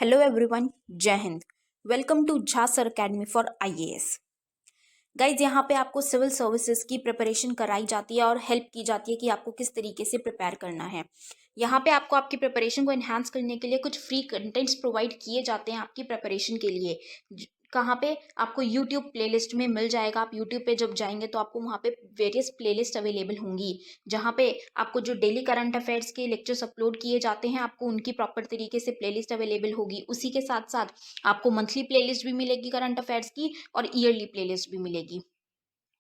Hello everyone, जय हिंद। Welcome to Jha sir academy for IAS. Guys, यहाँ पे आपको सिविल सर्विसेज की प्रिपरेशन कराई जाती है और हेल्प की जाती है कि आपको किस तरीके से प्रिपेयर करना है। यहाँ पे आपको आपकी प्रिपरेशन को एनहांस करने के लिए कुछ फ्री कंटेंट्स प्रोवाइड किए जाते हैं आपकी प्रिपरेशन के लिए। कहाँ पे आपको यूट्यूब प्लेलिस्ट में मिल जाएगा। आप यूट्यूब पे जब जाएंगे तो आपको वहाँ पे वेरियस प्लेलिस्ट अवेलेबल होंगी, जहाँ पे आपको जो डेली करंट अफेयर्स के लेक्चर्स अपलोड किए जाते हैं आपको उनकी प्रॉपर तरीके से प्लेलिस्ट अवेलेबल होगी। उसी के साथ साथ आपको मंथली प्लेलिस्ट भी मिलेगी करंट अफेयर्स की और ईयरली प्लेलिस्ट भी मिलेगी।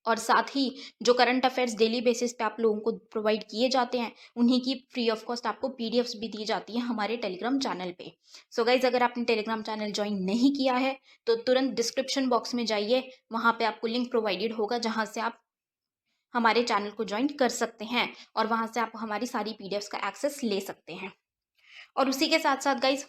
और साथ ही जो करंट अफेयर्स डेली बेसिस पे आप लोगों को प्रोवाइड किए जाते हैं उन्हीं की फ्री ऑफ कॉस्ट आपको पीडीएफ्स भी दी जाती है हमारे टेलीग्राम चैनल पे। सो गाइज, अगर आपने टेलीग्राम चैनल ज्वाइन नहीं किया है तो तुरंत डिस्क्रिप्शन बॉक्स में जाइए, वहाँ पे आपको लिंक प्रोवाइडेड होगा जहाँ से आप हमारे चैनल को ज्वाइन कर सकते हैं और वहाँ से आप हमारी सारी पीडीएफ्स का एक्सेस ले सकते हैं। और उसी के साथ साथ गाइज,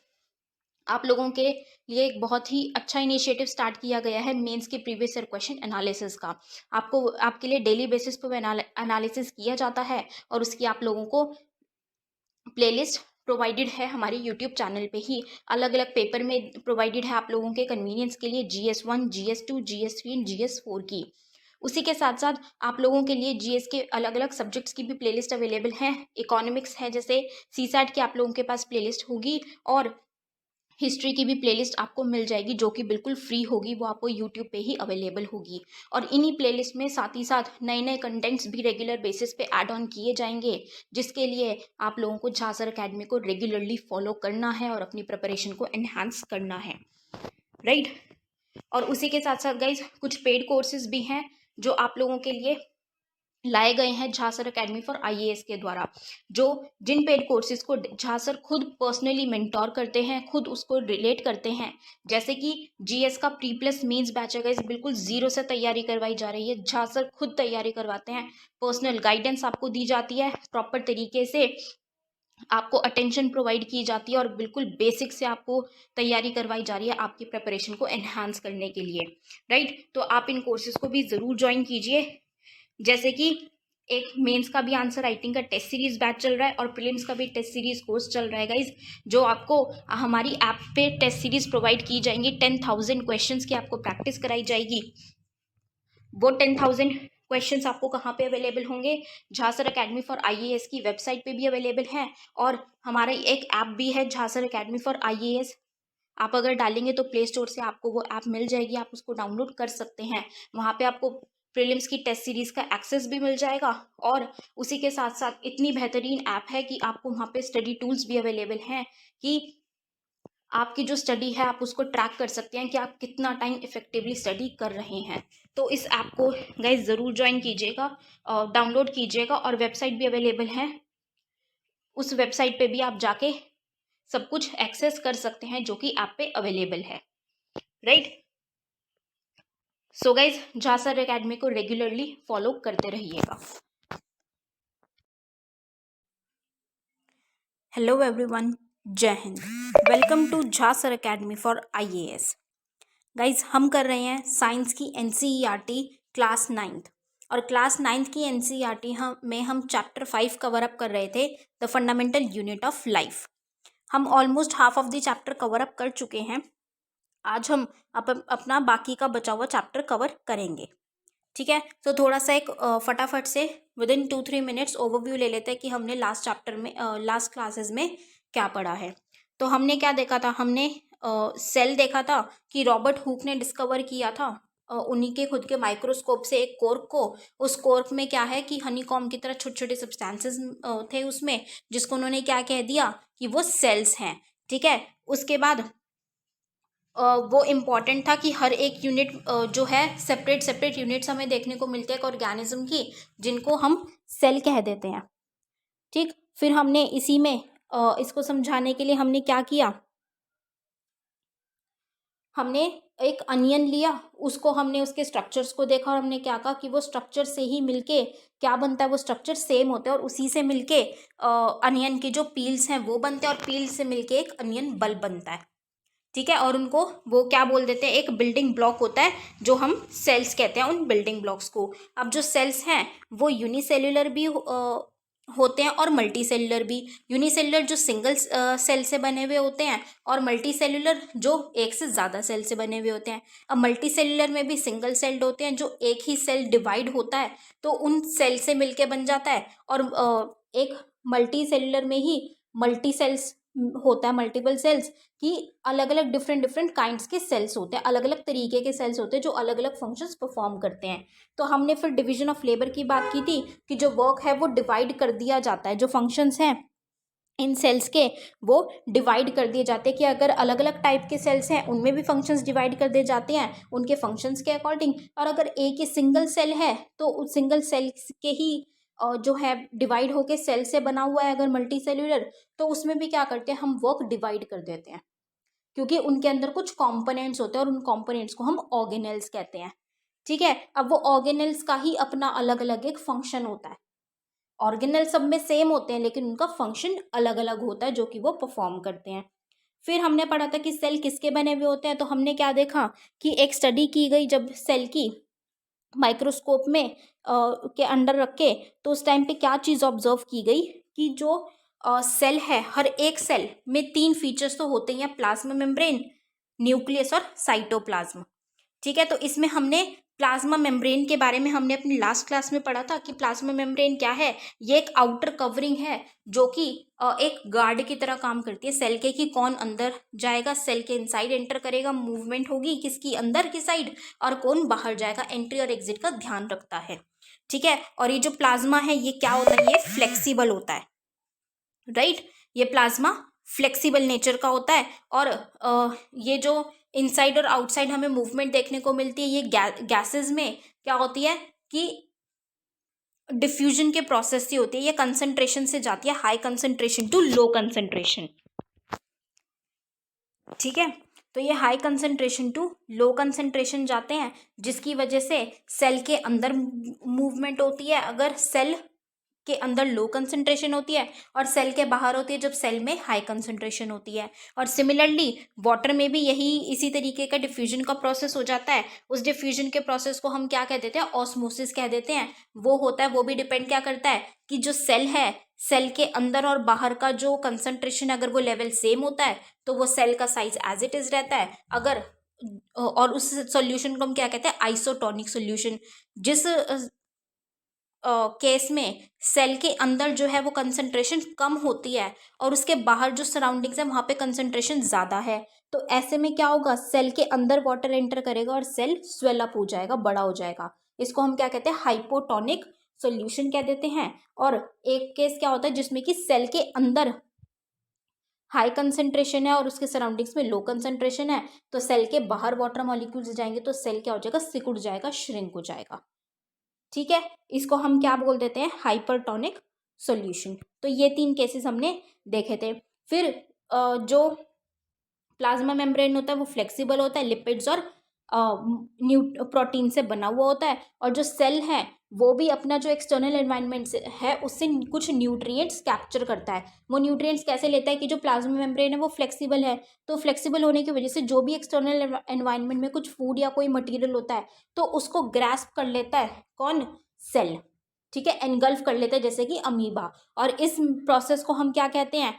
आप लोगों के लिए एक बहुत ही अच्छा इनिशिएटिव स्टार्ट किया गया है मेंस के प्रीवियस ईयर क्वेश्चन एनालिसिस का। आपको आपके लिए डेली बेसिस पर एनालिसिस किया जाता है और उसकी आप लोगों को प्लेलिस्ट प्रोवाइडेड है हमारे यूट्यूब चैनल पे ही। अलग अलग पेपर में प्रोवाइडेड है आप लोगों के कन्वीनियंस के लिए, GS1, GS2, GS3 and GS4 की। उसी के साथ साथ आप लोगों के लिए जीएस के अलग अलग सब्जेक्ट्स की भी प्लेलिस्ट अवेलेबल है। इकोनॉमिक्स है, जैसे सीसैट की आप लोगों के पास प्लेलिस्ट होगी और हिस्ट्री की भी प्लेलिस्ट आपको मिल जाएगी जो कि बिल्कुल फ्री होगी, वो आपको यूट्यूब पे ही अवेलेबल होगी। और इन्हीं प्लेलिस्ट में साथ ही साथ नए नए कंटेंट्स भी रेगुलर बेसिस पे ऐड ऑन किए जाएंगे, जिसके लिए आप लोगों को झा सर अकेडमी को रेगुलरली फॉलो करना है और अपनी प्रिपरेशन को एनहांस करना है, राइट। और उसी के साथ साथ गाइज, कुछ पेड कोर्सेज भी हैं जो आप लोगों के लिए लाए गए हैं Jha sir academy for IAS के द्वारा, जो जिन पेड कोर्सेज को झा सर खुद पर्सनली मेंटोर करते हैं, खुद उसको रिलेट करते हैं। जैसे कि जीएस का प्री प्लस मेंस बैच है गाइस, बिल्कुल जीरो से तैयारी करवाई जा रही है। झा सर खुद तैयारी करवाते हैं, पर्सनल गाइडेंस आपको दी जाती है, प्रॉपर तरीके से आपको अटेंशन प्रोवाइड की जाती है और बिल्कुल बेसिक से आपको तैयारी करवाई जा रही है आपकी प्रिपरेशन को एनहांस करने के लिए, राइट। तो आप इन कोर्सेज को भी ज़रूर ज्वाइन कीजिए। जैसे कि एक मेंस का भी आंसर राइटिंग का टेस्ट सीरीज बैच चल रहा है और प्रीलिम्स का भी टेस्ट सीरीज कोर्स चल रहा है गाइज, जो आपको हमारी ऐप पे टेस्ट सीरीज प्रोवाइड की जाएंगी। 10,000 क्वेश्चंस की आपको प्रैक्टिस कराई जाएगी। वो 10,000 क्वेश्चंस आपको कहाँ पे अवेलेबल होंगे? Jha sir academy for IAS की वेबसाइट पे भी अवेलेबल है और हमारा एक ऐप भी है Jha sir academy for IAS. आप अगर डालेंगे तो प्ले स्टोर से आपको वो ऐप मिल जाएगी, आप उसको डाउनलोड कर सकते हैं। वहाँ पे आपको प्रीलिम्स की टेस्ट सीरीज का एक्सेस भी मिल जाएगा और उसी के साथ साथ इतनी बेहतरीन ऐप है कि आपको वहाँ पे स्टडी टूल्स भी अवेलेबल हैं कि आपकी जो स्टडी है आप उसको ट्रैक कर सकते हैं कि आप कितना टाइम इफेक्टिवली स्टडी कर रहे हैं। तो इस ऐप को गाइज ज़रूर ज्वाइन कीजिएगा, डाउनलोड कीजिएगा और वेबसाइट भी अवेलेबल है। उस वेबसाइट पे भी आप जाके सब कुछ एक्सेस कर सकते हैं जो कि ऐप पे अवेलेबल है, right. So guys, Jha sir academy को रेगुलरली फॉलो करते रहिएगा। हेलो एवरीवन, जय हिंद। Welcome to Jha sir academy for IAS. Guys, हम कर रहे हैं साइंस की एनसीईआरटी क्लास 9th और क्लास 9th की एनसीईआरटी में हम चैप्टर 5 कवर अप कर रहे थे, the fundamental unit of life. हम almost half of the chapter cover up कर चुके हैं। आज हम अपना बाकी का बचा हुआ चैप्टर कवर करेंगे, ठीक है। तो थोड़ा सा एक फटाफट से विदिन 2-3 मिनट्स ओवरव्यू ले लेते हैं कि हमने लास्ट चैप्टर में लास्ट क्लासेस में क्या पढ़ा है। तो हमने क्या देखा था? हमने सेल देखा था कि रॉबर्ट हुक ने डिस्कवर किया था उन्हीं के खुद के माइक्रोस्कोप से एक कॉर्क को। उस कॉर्क में क्या है कि हनीकॉम की तरह छोटे छोटे सब्सटेंसेस थे उसमें, जिसको उन्होंने क्या कह दिया कि वो सेल्स हैं, ठीक है। उसके बाद वो इम्पॉर्टेंट था कि हर एक यूनिट जो है सेपरेट सेपरेट यूनिट्स हमें देखने को मिलते हैं एक ऑर्गेनिज्म की, जिनको हम सेल कह देते हैं, ठीक। फिर हमने इसी में इसको समझाने के लिए हमने क्या किया? हमने एक अनियन लिया, उसको हमने उसके स्ट्रक्चर्स को देखा और हमने क्या कहा कि वो स्ट्रक्चर से ही मिलके क्या बनता है, वो स्ट्रक्चर सेम होते हैं और उसी से मिलके अनियन के जो पील्स हैं वो बनते हैं और पील से मिलके एक अनियन बल्ब बनता है, ठीक है। और उनको वो क्या बोल देते हैं? एक बिल्डिंग ब्लॉक होता है जो हम सेल्स कहते हैं उन बिल्डिंग ब्लॉक्स को। अब जो सेल्स हैं वो यूनिसेल्युलर भी होते हैं और मल्टी सेलुलर भी। यूनिसेलुलर जो सिंगल सेल से बने हुए होते हैं और मल्टी सेलुलर जो एक से ज़्यादा सेल से बने हुए होते हैं। अब मल्टी सेलुलर में भी सिंगल सेल्ड होते हैं, जो एक ही सेल डिवाइड होता है तो उन सेल से मिलके बन जाता है। और एक मल्टी सेलुलर में ही मल्टी सेल्स होता है, मल्टीपल सेल्स की अलग अलग डिफरेंट डिफरेंट काइंड्स के सेल्स होते हैं, अलग अलग तरीके के सेल्स होते हैं जो अलग अलग फंक्शंस परफॉर्म करते हैं। तो हमने फिर डिवीजन ऑफ लेबर की बात की थी कि जो वर्क है वो डिवाइड कर दिया जाता है, जो फंक्शंस हैं इन सेल्स के वो डिवाइड कर दिए जाते हैं कि अगर अलग अलग टाइप के सेल्स हैं उनमें भी फंक्शंस डिवाइड कर दिए जाते हैं उनके फंक्शंस के अकॉर्डिंग। और अगर एक ही सिंगल सेल है तो उस सिंगल सेल के ही जो है डिवाइड होके सेल से बना हुआ है अगर मल्टी सेल्यूलर, तो उसमें भी क्या करते हैं हम वर्क डिवाइड कर देते हैं, क्योंकि उनके अंदर कुछ कंपोनेंट्स होते हैं और उन कंपोनेंट्स को हम ऑर्गेनेल्स कहते हैं। ठीक है, अब वो ऑर्गेनेल्स का ही अपना अलग अलग एक फंक्शन होता है। ऑर्गेनल सब में सेम होते हैं लेकिन उनका फंक्शन अलग अलग होता है जो कि वो परफॉर्म करते हैं। फिर हमने पढ़ा था कि सेल किसके बने हुए होते हैं, तो हमने क्या देखा कि एक स्टडी की गई जब सेल की माइक्रोस्कोप में के अंडर रख के, तो उस टाइम पे क्या चीज़ ऑब्जर्व की गई कि जो सेल है हर एक सेल में तीन फीचर्स तो होते ही हैं, प्लाज्मा मेम्ब्रेन, न्यूक्लियस और साइटोप्लाज्म। ठीक है, तो इसमें हमने प्लाज्मा मेम्ब्रेन के बारे में हमने अपनी लास्ट क्लास में पढ़ा था कि प्लाज्मा मेम्ब्रेन क्या है। ये एक आउटर कवरिंग है जो कि एक गार्ड की तरह काम करती है सेल के, कि कौन अंदर जाएगा, सेल के इनसाइड एंटर करेगा, मूवमेंट होगी किसकी अंदर की साइड, और कौन बाहर जाएगा, एंट्री और एग्जिट का ध्यान रखता है। ठीक है, और ये जो प्लाज्मा है ये क्या होता है, ये फ्लेक्सिबल होता है, राइट। ये प्लाज्मा फ्लेक्सिबल नेचर का होता है। और ये जो इनसाइड और आउटसाइड हमें मूवमेंट देखने को मिलती है, ये गैसेस में क्या होती है कि डिफ्यूजन के प्रोसेस से होती है, ये कंसंट्रेशन से जाती है high concentration to low concentration. ठीक है, तो ये high concentration to low concentration जाते हैं, जिसकी वजह से सेल के अंदर मूवमेंट होती है अगर सेल के अंदर लो कंसंट्रेशन होती है, और सेल के बाहर होती है जब सेल में हाई कंसंट्रेशन होती है। और सिमिलरली वाटर में भी यही इसी तरीके का डिफ्यूजन का प्रोसेस हो जाता है। उस डिफ्यूजन के प्रोसेस को हम क्या कह देते हैं, ऑस्मोसिस कह देते हैं। वो होता है, वो भी डिपेंड क्या करता है कि जो सेल है, सेल के अंदर और बाहर का जो कंसंट्रेशन अगर वो लेवल सेम होता है तो वो सेल का साइज एज इट इज रहता है। अगर और उस सॉल्यूशन को हम क्या कहते हैं, आइसोटोनिक सॉल्यूशन। जिस केस में सेल के अंदर जो है वो कंसंट्रेशन कम होती है और उसके बाहर जो सराउंडिंग्स है वहाँ पे कंसंट्रेशन ज़्यादा है, तो ऐसे में क्या होगा, सेल के अंदर वाटर एंटर करेगा और सेल स्वेल अप हो जाएगा, बड़ा हो जाएगा। इसको हम क्या कहते हैं, हाइपोटोनिक सॉल्यूशन कह देते हैं। और एक केस क्या होता है जिसमें कि सेल के अंदर हाई कंसंट्रेशन है और उसके सराउंडिंग्स में लो कंसंट्रेशन है, तो सेल के बाहर वाटर मॉलिक्यूल्स जाएंगे तो सेल क्या हो जाएगा, सिकुड़ जाएगा, श्रिंक हो जाएगा। ठीक है, इसको हम क्या बोल देते हैं, हाइपरटोनिक सॉल्यूशन। तो ये तीन केसेस हमने देखे थे। फिर जो प्लाज्मा मेम्ब्रेन होता है वो फ्लेक्सिबल होता है, लिपिड्स और प्रोटीन से बना हुआ होता है। और जो सेल है वो भी अपना जो एक्सटर्नल एनवायरनमेंट से है उससे कुछ न्यूट्रिएंट्स कैप्चर करता है। वो न्यूट्रिएंट्स कैसे लेता है कि जो प्लाज्मा मेम्ब्रेन है वो फ्लेक्सिबल है, तो फ्लेक्सिबल होने की वजह से जो भी एक्सटर्नल एनवायरनमेंट में कुछ फूड या कोई मटेरियल होता है तो उसको ग्रास्प कर लेता है कौन, सेल। ठीक है, एनगल्फ कर लेता है जैसे कि अमीबा। और इस प्रोसेस को हम क्या कहते हैं,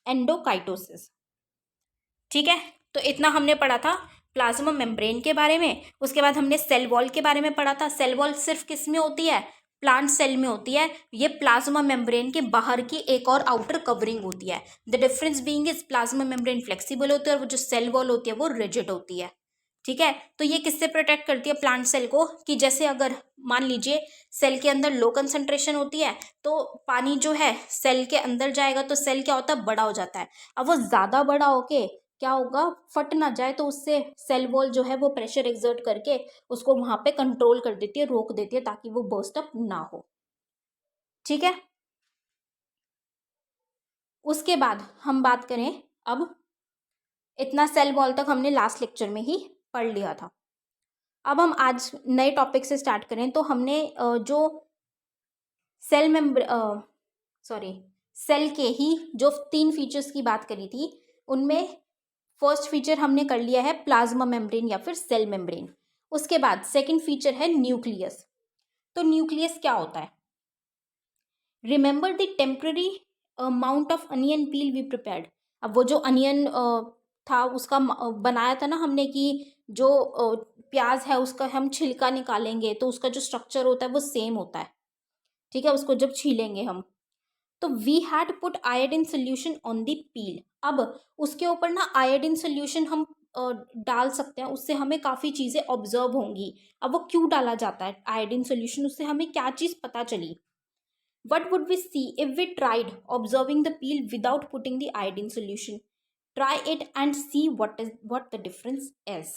एंडोकाइटोसिस। ठीक है, तो इतना हमने पढ़ा था प्लाज्मा मेम्ब्रेन के बारे में। उसके बाद हमने सेल वॉल के बारे में पढ़ा था। सेल वॉल सिर्फ किस में होती है, प्लांट सेल में होती है। ये प्लाज्मा मेम्ब्रेन के बाहर की एक और आउटर कवरिंग होती है। The difference being is plasma membrane flexible होती है और वो जो सेल वॉल होती है वो रिजिड होती है। ठीक है, तो ये किससे प्रोटेक्ट करती है प्लांट सेल को, कि जैसे अगर मान लीजिए सेल के अंदर लो कंसंट्रेशन होती है तो पानी जो है सेल के अंदर जाएगा तो सेल क्या होता है, बड़ा हो जाता है। अब वो ज़्यादा बड़ा होके क्या होगा, फट ना जाए, तो उससे सेल वॉल जो है वो प्रेशर एक्सर्ट करके उसको वहां पे कंट्रोल कर देती है, रोक देती है ताकि वो बर्स्ट अप ना हो। ठीक है, उसके बाद हम बात करें, अब इतना सेल वॉल तक हमने लास्ट लेक्चर में ही पढ़ लिया था। अब हम आज नए टॉपिक से स्टार्ट करें तो हमने जो सेल मेम्ब्रेन सॉरी सेल के ही जो तीन फीचर्स की बात करी थी उनमें फर्स्ट फीचर हमने कर लिया है प्लाज्मा मेम्ब्रेन या फिर सेल मेम्ब्रेन। उसके बाद सेकंड फीचर है न्यूक्लियस। तो न्यूक्लियस क्या होता है, remember the temporary amount of onion peel we prepared. अब वो जो अनियन था उसका बनाया था ना हमने कि जो प्याज है उसका हम छिलका निकालेंगे तो उसका जो स्ट्रक्चर होता है वो सेम होता है, ठीक है, उसको जब छीलेंगे हम। तो we had put iodine solution on the peel. अब उसके ऊपर ना आयोडीन सोल्यूशन हम डाल सकते हैं, उससे हमें काफ़ी चीज़ें ऑब्जर्व होंगी। अब वो क्यों डाला जाता है आयोडीन सोल्यूशन, उससे हमें क्या चीज़ पता चली? What would we see if we tried observing the peel without putting the iodine solution? Try it and see what the difference is.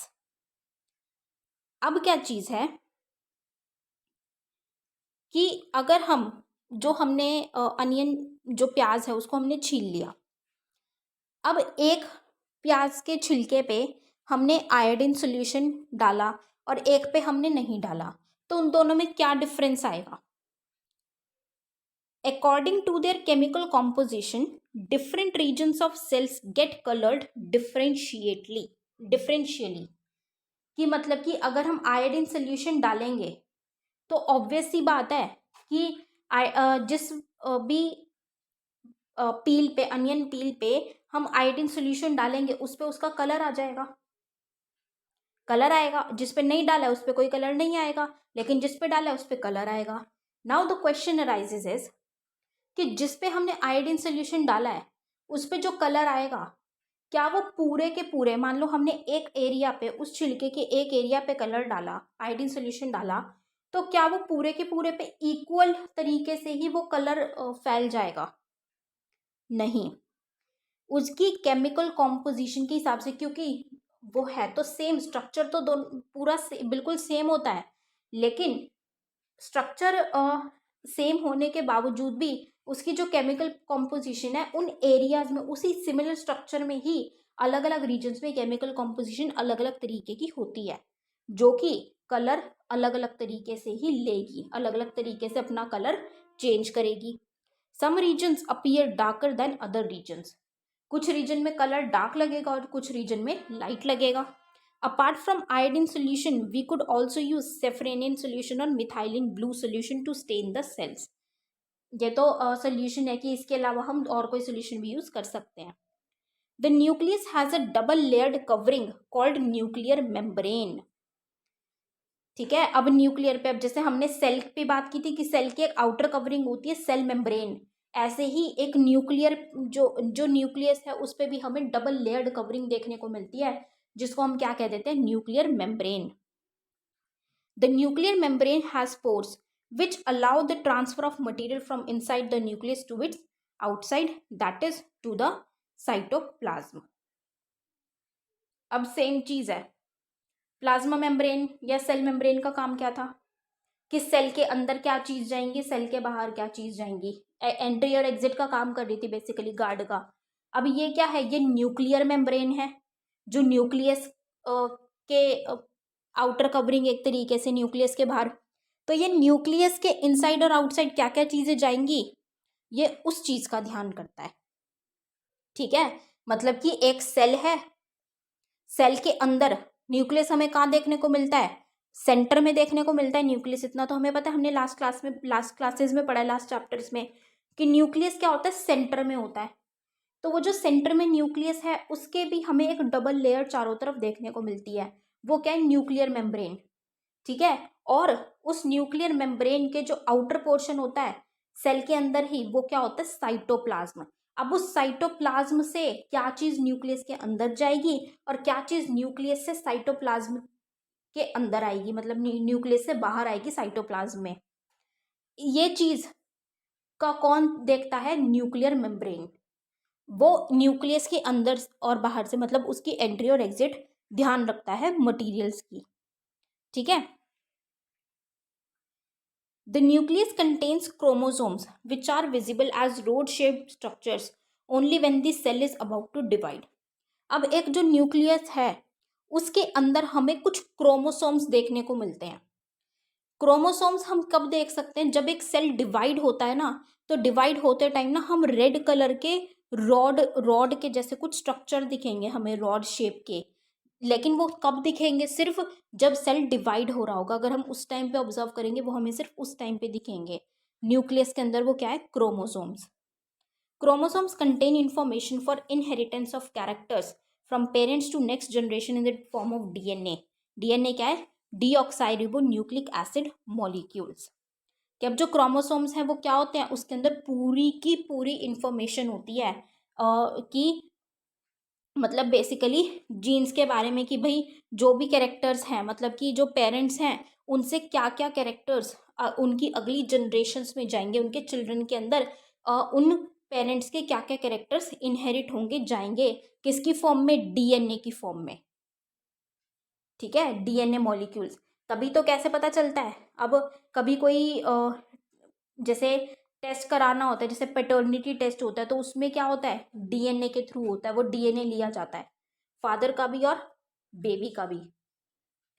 अब क्या चीज़ है कि अगर हम जो हमने अनियन जो प्याज है उसको हमने छील लिया, अब एक प्याज के छिलके पे हमने आयोडीन सॉल्यूशन डाला और एक पे हमने नहीं डाला, तो उन दोनों में क्या डिफरेंस आएगा? According to their chemical composition different regions of cells get coloured differentially. कि मतलब कि अगर हम आयोडीन सॉल्यूशन डालेंगे तो ऑब्वियस सी बात है कि जिस भी पील पे, अनियन पील पे हम आयोडीन सॉल्यूशन डालेंगे उस पे उसका कलर आ जाएगा, कलर आएगा। जिस पे नहीं डाला है उस पे कोई कलर नहीं आएगा, लेकिन जिस पे डाला है उस पे कलर आएगा। Now the question arises is कि जिस पे हमने आयोडीन सॉल्यूशन डाला है उस पे जो कलर आएगा, क्या वो पूरे के पूरे, मान लो हमने एक एरिया पे, उस छिलके के एक एरिया पे कलर डाला, आयोडीन सॉल्यूशन डाला, तो क्या वो पूरे के पूरे पे इक्वल तरीके से ही वो कलर फैल जाएगा? नहीं, उसकी केमिकल कॉम्पोजिशन के हिसाब से, क्योंकि वो है तो सेम, स्ट्रक्चर तो दोनों पूरा बिल्कुल सेम होता है, लेकिन स्ट्रक्चर सेम होने के बावजूद भी उसकी जो केमिकल कॉम्पोजिशन है उन एरियाज में, उसी सिमिलर स्ट्रक्चर में ही अलग अलग रीजन्स में केमिकल कॉम्पोजिशन अलग अलग तरीके की होती है, जो कि कलर अलग अलग तरीके से ही लेगी, अलग अलग तरीके से अपना कलर चेंज करेगी। Some regions appear darker than other regions. कुछ रीजन में कलर डार्क लगेगा और कुछ रीजन में लाइट लगेगा। Apart from iodine solution we could also use safranin solution और methylene blue solution to stain the cells. ये तो सोल्यूशन है कि इसके अलावा हम और कोई सोल्यूशन भी यूज कर सकते हैं। The nucleus has a double layered covering called nuclear membrane. ठीक है, अब न्यूक्लियर पे, अब जैसे हमने सेल पे बात की थी कि सेल की एक आउटर कवरिंग होती है सेल मेम्ब्रेन, ऐसे ही एक न्यूक्लियर जो जो न्यूक्लियस है उस पे भी हमें डबल लेयर्ड कवरिंग देखने को मिलती है, जिसको हम क्या कह देते हैं? Nuclear membrane. The nuclear membrane has pores which allow the transfer of material from inside the nucleus to its outside, that is to the cytoplasm. अब सेम चीज है, प्लाज्मा मेम्ब्रेन या सेल मेम्ब्रेन का काम क्या था कि सेल के अंदर क्या चीज जाएंगी, सेल के बाहर क्या चीज जाएंगी, एंट्री और एग्जिट का काम कर रही थी बेसिकली, गार्ड का। अब ये क्या है? ये न्यूक्लियर मेम्ब्रेन है, जो न्यूक्लियस के आउटर कवरिंग एक तरीके से न्यूक्लियस के बाहर। तो ये न्यूक्लियस के इनसाइड और आउटसाइड क्या क्या चीजें जाएंगी, ये उस चीज का ध्यान करता है। ठीक है, मतलब कि एक सेल है, सेल के अंदर न्यूक्लियस हमें कहाँ देखने को मिलता है? सेंटर में देखने को मिलता है न्यूक्लियस, इतना तो हमें पता है, हमने लास्ट क्लासेस में पढ़ा है, लास्ट चैप्टर्स में, कि न्यूक्लियस क्या होता है? सेंटर में होता है। तो वो जो सेंटर में न्यूक्लियस है उसके भी हमें एक डबल लेयर चारों तरफ देखने को मिलती है, वो क्या है? Nuclear membrane. ठीक है, और उस न्यूक्लियर मेम्ब्रेन के जो आउटर पोर्शन होता है सेल के अंदर ही, वो क्या होता है? साइटोप्लाज्म। अब उस साइटोप्लाज्म से क्या चीज न्यूक्लियस के अंदर जाएगी और क्या चीज न्यूक्लियस से साइटोप्लाज्म के अंदर आएगी, मतलब न्यूक्लियस से बाहर आएगी साइटोप्लाज्म में, ये चीज का कौन देखता है? Nuclear membrane. वो न्यूक्लियस के अंदर और बाहर से, मतलब उसकी एंट्री और एग्जिट ध्यान रखता है मटेरियल्स की। ठीक है, the nucleus contains chromosomes which are visible as rod shaped structures only when the cell is about to divide. अब एक जो न्यूक्लियस है उसके अंदर हमें कुछ क्रोमोसोम्स देखने को मिलते हैं। क्रोमोसोम्स हम कब देख सकते हैं? जब एक सेल डिवाइड होता है ना, तो डिवाइड होते टाइम ना हम रेड कलर के रॉड रॉड के जैसे कुछ स्ट्रक्चर दिखेंगे हमें, रॉड शेप के। लेकिन वो कब दिखेंगे? सिर्फ जब सेल डिवाइड हो रहा होगा, अगर हम उस टाइम पे ऑब्जर्व करेंगे वो हमें सिर्फ उस टाइम पे दिखेंगे। न्यूक्लियस के अंदर वो क्या है, chromosomes. Chromosomes contain information for inheritance of characters from parents to next generation in the form of DNA. DNA क्या है, डीऑक्साइरिबो न्यूक्लिक एसिड मॉलिक्यूल्स। कि अब जो क्रोमोसोम्स हैं वो क्या होते हैं, उसके अंदर पूरी की पूरी इंफॉर्मेशन होती है कि मतलब बेसिकली जीन्स के बारे में, कि भाई जो भी कैरेक्टर्स हैं, मतलब कि जो पेरेंट्स हैं उनसे क्या क्या कैरेक्टर्स उनकी अगली जनरेशन्स में जाएंगे, उनके चिल्ड्रन के अंदर उन पेरेंट्स के क्या क्या कैरेक्टर्स इनहेरिट होंगे, जाएंगे किसकी फॉर्म में, डीएनए की फॉर्म में। ठीक है, डीएनए मॉलिक्यूल्स। तभी तो कैसे पता चलता है, अब कभी कोई जैसे टेस्ट कराना होता है, जैसे पेटर्निटी टेस्ट होता है, तो उसमें क्या होता है, डीएनए के थ्रू होता है, वो डीएनए लिया जाता है, फादर का भी और बेबी का भी।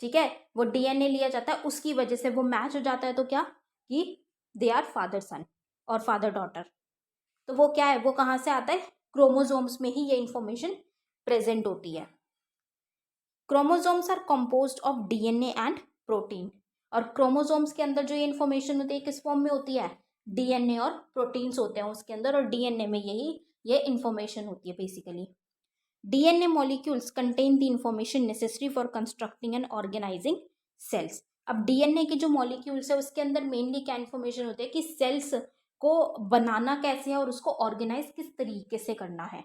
ठीक है, वो डीएनए लिया जाता है, उसकी वजह से वो मैच हो जाता है, तो क्या कि दे आर फादर सन और फादर डॉटर। तो वो क्या है, वो कहाँ से आता है, क्रोमोसोम्स में ही ये इंफॉर्मेशन प्रेजेंट होती है। Chromosomes are composed of DNA and protein. और क्रोमोसोम्स के अंदर जो ये इन्फॉर्मेशन होती है किस फॉर्म में होती है, डीएनए और प्रोटीन्स होते हैं उसके अंदर, और डीएनए में ये इन्फॉर्मेशन होती है basically. DNA molecules contain the information necessary for constructing and organising cells. अब डीएनए के जो मॉलिक्यूल्स है उसके अंदर मेनली क्या इन्फॉर्मेशन होती है कि सेल्स को बनाना कैसे है और उसको ऑर्गेनाइज किस तरीके से करना है।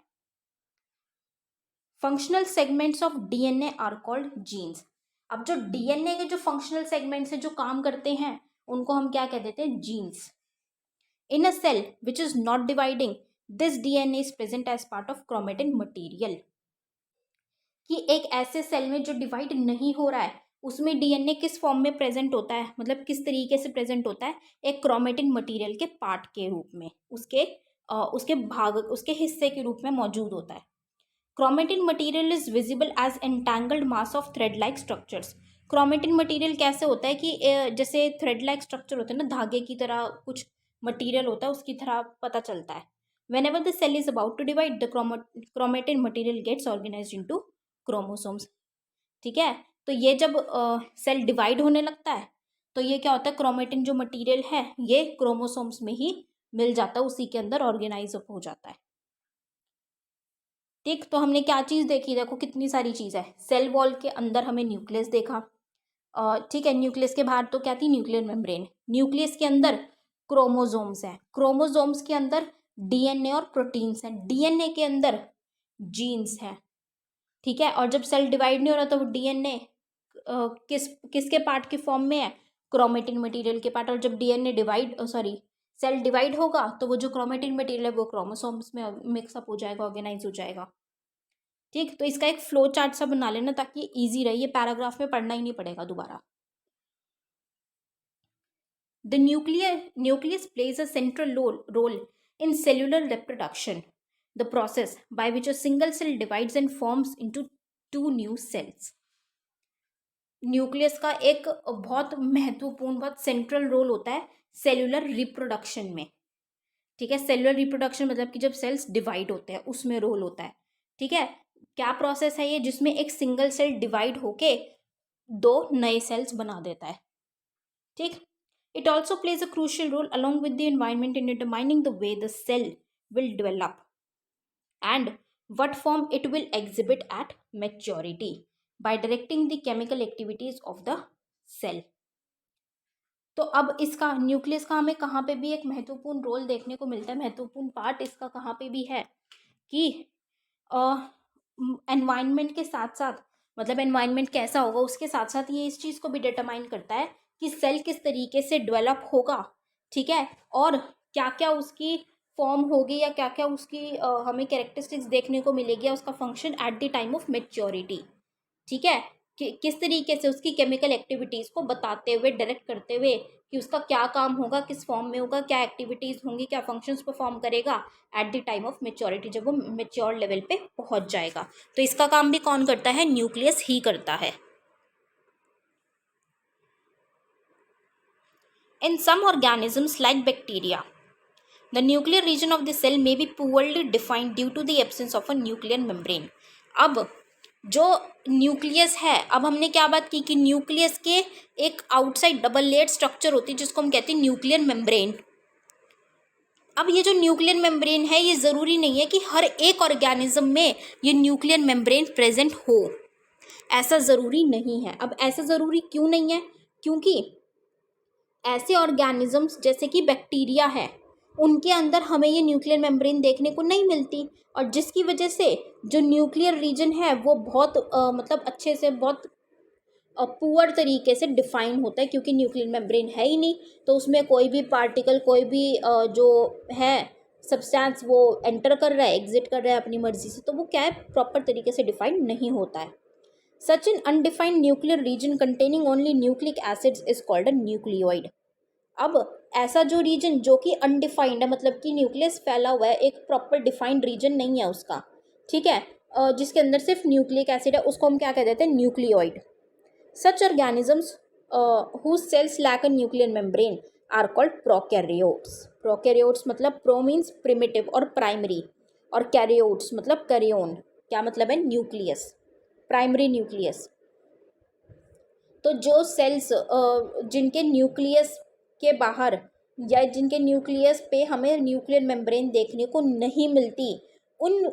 Functional segments of DNA are called genes. अब जो डीएनए के जो फंक्शनल सेगमेंट्स हैं जो काम करते हैं उनको हम क्या कह देते हैं, genes. In a cell which is not dividing, this DNA is present as part of chromatin material. कि एक ऐसे सेल में जो डिवाइड नहीं हो रहा है उसमें डीएनए किस फॉर्म में प्रेजेंट होता है, मतलब किस तरीके से प्रेजेंट होता है, एक क्रोमेटिन मटेरियल के पार्ट के रूप में, उसके भाग, उसके हिस्से के रूप में मौजूद होता है। Chromatin material is visible as entangled mass of thread like structures. Chromatin material कैसे होता है कि जैसे थ्रेड लाइक स्ट्रक्चर होता है ना, धागे की तरह कुछ मटेरियल होता है, उसकी तरह पता चलता है। whenever the cell is about to divide, the chromatin material gets organized into chromosomes। ठीक है, तो ये जब सेल डिवाइड होने लगता है तो ये क्या होता है, क्रोमेटिन जो मटेरियल है ये क्रोमोसोम्स में ही मिल जाता है, उसी के अंदर ऑर्गेनाइज हो जाता है। ठीक, तो हमने क्या चीज़ देखी, देखो कितनी सारी चीज़ है। सेल वॉल के अंदर हमें न्यूक्लियस देखा, ठीक है, न्यूक्लियस के बाहर तो क्या थी, न्यूक्लियर मेम्ब्रेन। न्यूक्लियस के अंदर क्रोमोसोम्स हैं, क्रोमोसोम्स के अंदर डीएनए और प्रोटीन्स हैं, डीएनए के अंदर जीन्स हैं। ठीक है, और जब सेल डिवाइड नहीं हो रहा तो वो डीएनए किसके पार्ट के फॉर्म में है, क्रोमेटिन मटेरियल के पार्ट। और जब डीएनए सेल डिवाइड होगा तो वो जो क्रोमेटिन मटेरियल है वो क्रोमोसोम्स में मिक्सअप हो जाएगा, ऑर्गेनाइज हो जाएगा। ठीक, तो इसका एक फ्लो चार्ट सा बना लेना ताकि इजी रहे, ये पैराग्राफ में पढ़ना ही नहीं पड़ेगा दोबारा। The nucleus plays a central role in cellular reproduction, the process by which a single cell divides and forms into 2 new cells. Nucleus का एक बहुत महत्वपूर्ण, बहुत सेंट्रल रोल होता है सेल्यूलर रिप्रोडक्शन में। ठीक है, सेल्यूलर रिप्रोडक्शन मतलब कि जब सेल्स डिवाइड होते हैं उसमें रोल होता है। ठीक है, क्या प्रोसेस है ये, जिसमें एक सिंगल सेल डिवाइड होके 2 नए सेल्स बना देता है। ठीक, it also plays a crucial role along with the environment in determining the way the cell will develop and what form it will exhibit at maturity by directing the chemical activities of the cell। तो अब इसका nucleus का हमें कहाँ पे भी एक महत्वपूर्ण रोल देखने को मिलता है, महत्वपूर्ण पार्ट इसका कहाँ पे भी है कि एनवायरनमेंट के साथ साथ, मतलब एनवायरनमेंट कैसा होगा उसके साथ साथ ये इस चीज़ को भी डिटरमाइन करता है कि सेल किस तरीके से डेवलप होगा। ठीक है, और क्या क्या उसकी फॉर्म होगी या क्या क्या उसकी हमें कैरेक्टरिस्टिक्स देखने को मिलेगी, या उसका function at the time of maturity. ठीक है, कि किस तरीके से उसकी केमिकल एक्टिविटीज़ को बताते हुए, डायरेक्ट करते हुए कि उसका क्या काम होगा, किस फॉर्म में होगा, क्या एक्टिविटीज़ होंगी, क्या फंक्शंस परफॉर्म करेगा at the time of maturity, जब वो मैच्योर लेवल पे पहुंच जाएगा। तो इसका काम भी कौन करता है, न्यूक्लियस ही करता है। In some organisms like bacteria, the nuclear region of the cell may be poorly defined due to the absence of a nuclear membrane। अब जो न्यूक्लियस है, अब हमने क्या बात की कि न्यूक्लियस के एक आउटसाइड डबल लेयर्ड स्ट्रक्चर होती है जिसको हम कहते हैं न्यूक्लियर मेम्ब्रेन। अब ये जो न्यूक्लियर मेम्ब्रेन है, ये ज़रूरी नहीं है कि हर एक ऑर्गेनिज्म में ये न्यूक्लियर मेम्ब्रेन प्रेजेंट हो, ऐसा ज़रूरी नहीं है। अब ऐसा ज़रूरी क्यों नहीं है? क्योंकि ऐसे ऑर्गेनिजम्स जैसे कि बैक्टीरिया है, उनके अंदर हमें ये न्यूक्लियर मेम्ब्रेन देखने को नहीं मिलती, और जिसकी वजह से जो न्यूक्लियर रीजन है वो बहुत मतलब अच्छे से, बहुत पुअर तरीके से डिफाइन होता है, क्योंकि न्यूक्लियर मेम्ब्रेन है ही नहीं, तो उसमें कोई भी पार्टिकल, कोई भी जो है सब्सटेंस वो एंटर कर रहा है, एग्जिट कर रहा है अपनी मर्जी से, तो वो क्या है, प्रॉपर तरीके से डिफाइन नहीं होता है। Such an undefined nuclear region containing only nucleic acids is called a nucleoid. अब ऐसा जो रीजन जो कि अनडिफाइंड है, मतलब कि न्यूक्लियस फैला हुआ है, एक प्रॉपर डिफाइंड रीजन नहीं है उसका, ठीक है, जिसके अंदर सिर्फ न्यूक्लिक एसिड है, उसको हम क्या कह देते हैं, nucleoid. Such organisms whose cells lack a nuclear membrane are called prokaryotes. prokaryotes मतलब प्रो मीन्स प्रिमिटिव और प्राइमरी, और कैरियोट्स मतलब कैरियोन, क्या मतलब है, न्यूक्लियस, प्राइमरी न्यूक्लियस। तो जो सेल्स जिनके न्यूक्लियस के बाहर या जिनके न्यूक्लियस पे हमें न्यूक्लियर मेम्ब्रेन देखने को नहीं मिलती, उन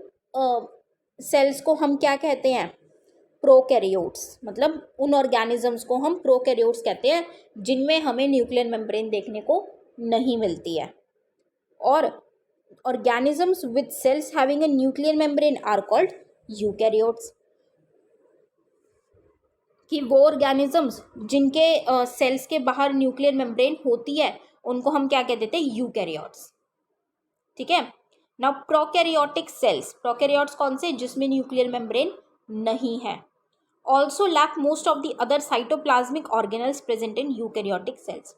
सेल्स को हम क्या कहते हैं, प्रोकैरियोट्स। मतलब उन ऑर्गेनिजम्स को हम प्रोकैरियोट्स कहते हैं जिनमें हमें न्यूक्लियर मेम्ब्रेन देखने को नहीं मिलती है। और organisms with cells having a nuclear membrane are called eukaryotes, कि वो ऑर्गेनिजम्स जिनके सेल्स के बाहर न्यूक्लियर मेम्ब्रेन होती है उनको हम क्या कह देते हैं, यूकैरियोट्स, ठीक है। नाउ प्रोकैरियोटिक सेल्स, प्रोकैरियोट्स कौन से, जिसमें न्यूक्लियर मेम्ब्रेन नहीं है, also lack most of the other cytoplasmic organelles present in eukaryotic cells.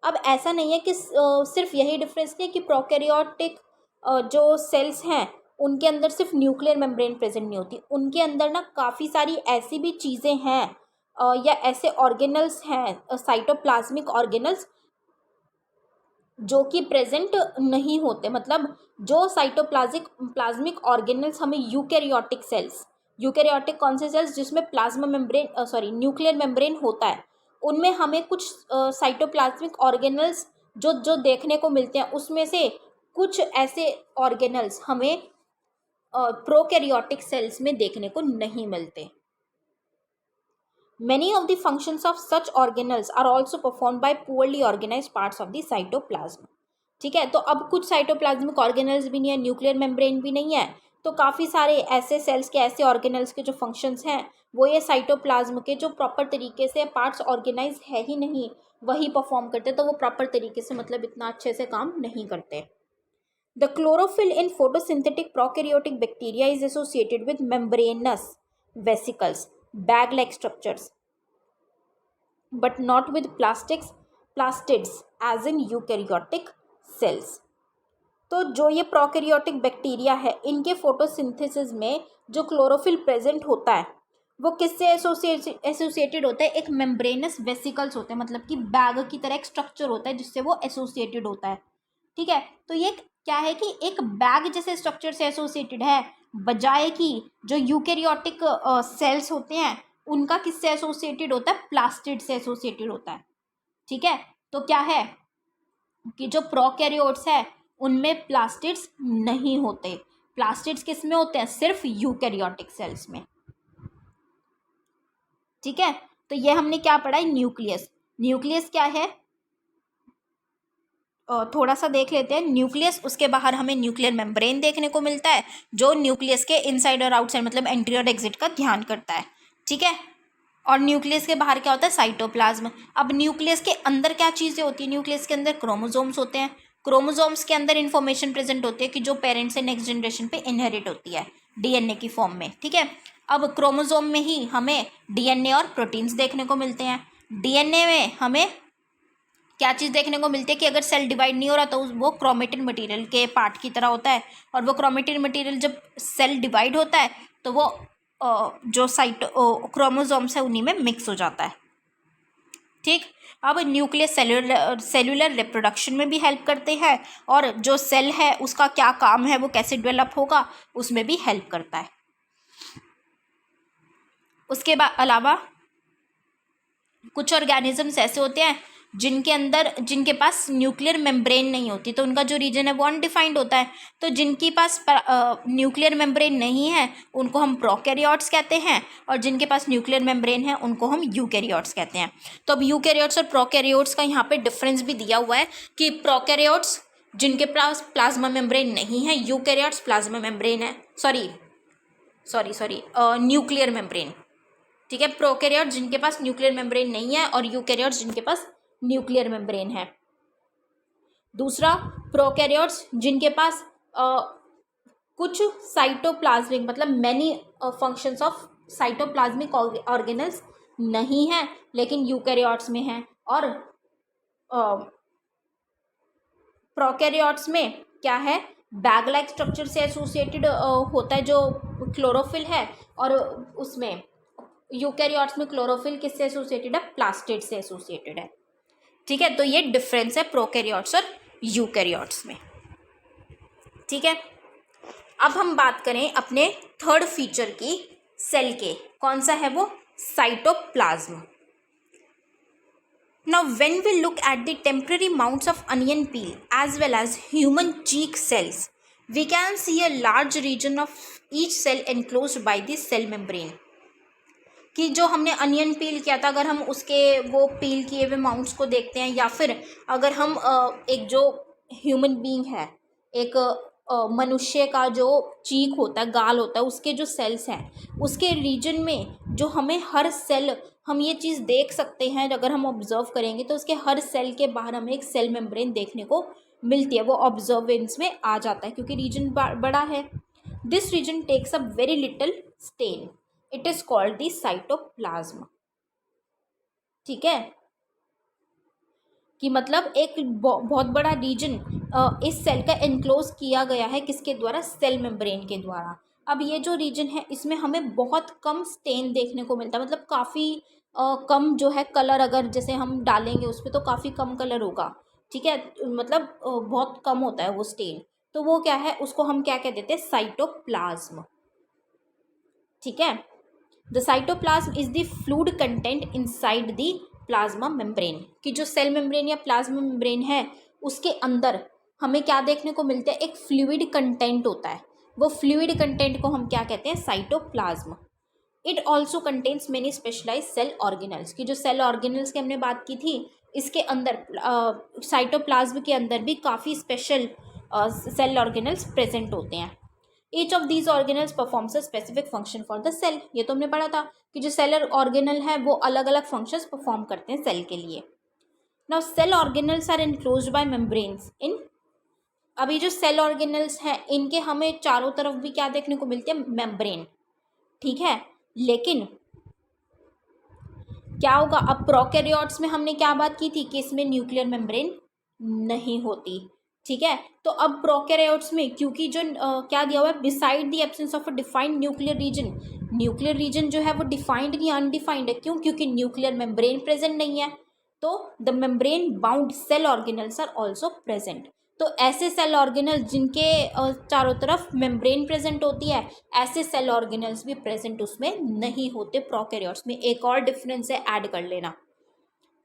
अब ऐसा नहीं है कि सिर्फ यही डिफरेंस नहीं है कि प्रोकैरियोटिक जो सेल्स हैं उनके अंदर सिर्फ न्यूक्लियर मेम्ब्रेन प्रेजेंट नहीं होती, उनके अंदर ना काफ़ी सारी ऐसी भी चीज़ें हैं या ऐसे ऑर्गेनल्स हैं, साइटोप्लाज्मिक ऑर्गेनल्स, जो कि प्रेजेंट नहीं होते। मतलब जो प्लाज्मिक ऑर्गेनल्स हमें यूकैरियोटिक सेल्स, यूकैरियोटिक कौन से सेल्स जिसमें प्लाज्मा मेम्ब्रेन न्यूक्लियर मेम्ब्रेन होता है, उनमें हमें कुछ साइटोप्लाज्मिक ऑर्गेनल्स जो जो देखने को मिलते हैं, उसमें से कुछ ऐसे ऑर्गेनल्स हमें प्रोकैरियोटिक सेल्स में देखने को नहीं मिलते। Many of the functions of such organelles are also performed by poorly organized parts of the cytoplasm. ठीक है, तो अब कुछ साइटोप्लाज्मिक ऑर्गेनल्स भी नहीं है, न्यूक्लियर मेम्ब्रेन भी नहीं है, तो काफ़ी सारे ऐसे सेल्स के, ऐसे ऑर्गेनल्स के जो फंक्शंस हैं वो ये साइटोप्लाज्म के जो प्रॉपर तरीके से पार्ट्स ऑर्गेनाइज है ही नहीं वही परफॉर्म करते, तो वो प्रॉपर तरीके से मतलब इतना अच्छे से काम नहीं करते। The chlorophyll in photosynthetic prokaryotic bacteria is associated with membranes vesicles, bag like structures, but not with plastids as in eukaryotic cells. तो जो ये प्रोकैरियोटिक बैक्टीरिया है, इनके फोटोसिंथेसिस में जो क्लोरोफिल प्रेजेंट होता है वो किससे एसोसिएटेड होता है, एक मेम्ब्रेनस वेसिकल्स होते हैं, मतलब कि बैग की तरह एक स्ट्रक्चर होता है जिससे वो एसोसिएटेड होता है, ठीक है। तो ये क्या है कि एक बैग जैसे स्ट्रक्चर से एसोसिएटेड है, बजाय कि जो यूकैरियोटिक सेल्स होते हैं उनका किससे एसोसिएटेड होता है, प्लास्टिड से एसोसिएटेड होता है, ठीक है। तो क्या है कि जो प्रोकैरियोट्स है उनमें प्लास्टिड्स नहीं होते, प्लास्टिड्स किस में होते हैं, सिर्फ यूकैरियोटिक सेल्स में, ठीक है। तो ये हमने क्या पढ़ा है, न्यूक्लियस। न्यूक्लियस क्या है, थोड़ा सा देख लेते हैं। न्यूक्लियस, उसके बाहर हमें न्यूक्लियर मेम्ब्रेन देखने को मिलता है जो न्यूक्लियस के इनसाइड और आउटसाइड मतलब एंट्री और एग्जिट का ध्यान करता है, ठीक है। और न्यूक्लियस के बाहर क्या होता है, साइटोप्लाज्म। अब न्यूक्लियस के अंदर क्या चीज़ें होती हैं, न्यूक्लियस के अंदर क्रोमोसोम्स होते हैं, क्रोमोसोम्स के अंदर इन्फॉर्मेशन प्रेजेंट होती है कि जो पेरेंट्स से नेक्स्ट जनरेशन पे इनहेरिट होती है डीएनए की फॉर्म में, ठीक है। अब क्रोमोसोम में ही हमें डीएनए और प्रोटीन्स देखने को मिलते हैं। डीएनए में हमें क्या चीज़ देखने को मिलती है कि अगर सेल डिवाइड नहीं हो रहा तो वो क्रोमेटिन मटेरियल के पार्ट की तरह होता है, और वो क्रोमेटिन मटेरियल जब सेल डिवाइड होता है तो वो जो क्रोमोसोम्स है उन्हीं में मिक्स हो जाता है, ठीक। अब न्यूक्लियस सेलुलर रिप्रोडक्शन में भी हेल्प करते हैं, और जो सेल है उसका क्या काम है, वो कैसे डेवलप होगा, उसमें भी हेल्प करता है। उसके अलावा कुछ ऑर्गेनिजम्स ऐसे होते हैं जिनके पास न्यूक्लियर मेम्ब्रेन नहीं होती, तो उनका जो रीजन है वो अनडिफाइंड होता है। तो जिनके पास न्यूक्लियर मेम्ब्रेन नहीं है उनको हम प्रोकैरियोट्स कहते हैं, और जिनके पास न्यूक्लियर मेम्ब्रेन है उनको हम यूकैरियोट्स कहते हैं। तो अब यूकैरियोट्स और प्रोकैरियोट्स का यहाँ पे डिफरेंस भी दिया हुआ है कि प्रोकैरियोट्स जिनके पास प्लाज्मा मेम्ब्रेन नहीं है, यूकैरियोट्स प्लाज्मा मेम्ब्रेन है, सॉरी न्यूक्लियर मेम्ब्रेन, ठीक है। प्रोकैरियोट्स जिनके पास न्यूक्लियर मेम्ब्रेन नहीं है और यूकैरियोट्स जिनके पास न्यूक्लियर मेम्ब्रेन है। दूसरा, प्रोकैरियोट्स जिनके पास कुछ साइटोप्लाज्मिक मतलब many functions of cytoplasmic organelles नहीं है लेकिन यूकैरियोट्स में है, और प्रोकैरियोट्स में क्या है, बैग लाइक स्ट्रक्चर से एसोसिएटेड होता है जो क्लोरोफिल है, और उसमें यूकैरियोट्स में क्लोरोफिल किससे एसोसिएटेड है, प्लास्टिड से एसोसिएटेड है, ठीक है। तो ये डिफरेंस है प्रोकैरियोट्स और यूकैरियोट्स में, ठीक है। अब हम बात करें अपने थर्ड फीचर की, सेल के, कौन सा है वो, cytoplasm. Now when we look at the temporary mounts of onion peel as well as human cheek cells, we can see a large region of each cell enclosed by the cell membrane. कि जो हमने onion पील किया था, अगर हम उसके वो पील किए हुए माउंट्स को देखते हैं, या फिर अगर हम एक जो ह्यूमन बीइंग है, एक मनुष्य का जो चीक होता है, गाल होता है, उसके जो सेल्स हैं उसके रीजन में जो हमें हर सेल, हम ये चीज़ देख सकते हैं अगर हम ऑब्जर्व करेंगे तो उसके हर सेल के बाहर हमें एक सेल मेम्ब्रेन देखने को मिलती है, वो ऑब्जर्वेंस में आ जाता है क्योंकि रीजन बड़ा है। This region takes a very little stain, it is called the cytoplasm, ठीक है। कि मतलब एक बहुत बड़ा रीजन इस सेल का एनक्लोज किया गया है, किसके द्वारा, सेल मेम्ब्रेन के द्वारा। अब ये जो रीजन है इसमें हमें बहुत कम स्टेन देखने को मिलता है, मतलब काफ़ी कम जो है कलर, अगर जैसे हम डालेंगे उस पर तो काफ़ी कम कलर होगा, ठीक है, मतलब बहुत कम होता है वो स्टेन। तो वो क्या है, उसको हम क्या कह देते हैं, साइटोप्लाज्म, ठीक है। The cytoplasm is the fluid content inside the plasma membrane, कि जो सेल मेम्ब्रेन या प्लाज्मा मेम्ब्रेन है उसके अंदर हमें क्या देखने को मिलता है, एक फ्लूइड कंटेंट होता है, वो फ्लूइड कंटेंट को हम क्या कहते हैं, cytoplasm. It also contains many specialise cell organelles, की जो सेल ऑर्गेनल्स की हमने बात की थी, इसके अंदर साइटोप्लाज्म के अंदर भी काफ़ी स्पेशल सेल ऑर्गेनल्स प्रेजेंट होते हैं। Each of these organelles performs a specific function for the cell, ये तो हमने पढ़ा था कि जो सेलर ऑर्गेनल है वो अलग अलग फंक्शंस परफॉर्म करते हैं सेल के लिए। Now cell organelles are enclosed by membranes in, अभी जो सेल ऑर्गेनल्स हैं इनके हमें चारों तरफ भी क्या देखने को मिलते हैं, मेम्ब्रेन, ठीक है। लेकिन क्या होगा, अब प्रोकैरियोट्स में हमने क्या बात की थी कि इसमें न्यूक्लियर मेम्ब्रेन नहीं होती, ठीक है। तो अब प्रोकैरियोट्स में क्योंकि जो क्या दिया हुआ है, beside the absence of a defined nuclear region जो है वो डिफाइंड नहीं अनडिफाइंड है, क्यों, क्योंकि न्यूक्लियर मेम्ब्रेन प्रेजेंट नहीं है। तो the membrane bound cell organelles are also present, तो ऐसे सेल ऑर्गेनल जिनके चारों तरफ मेम्ब्रेन प्रेजेंट होती है, ऐसे सेल ऑर्गेनल्स भी प्रेजेंट उसमें नहीं होते प्रोकैरियोट्स में। एक और डिफरेंस है, ऐड कर लेना,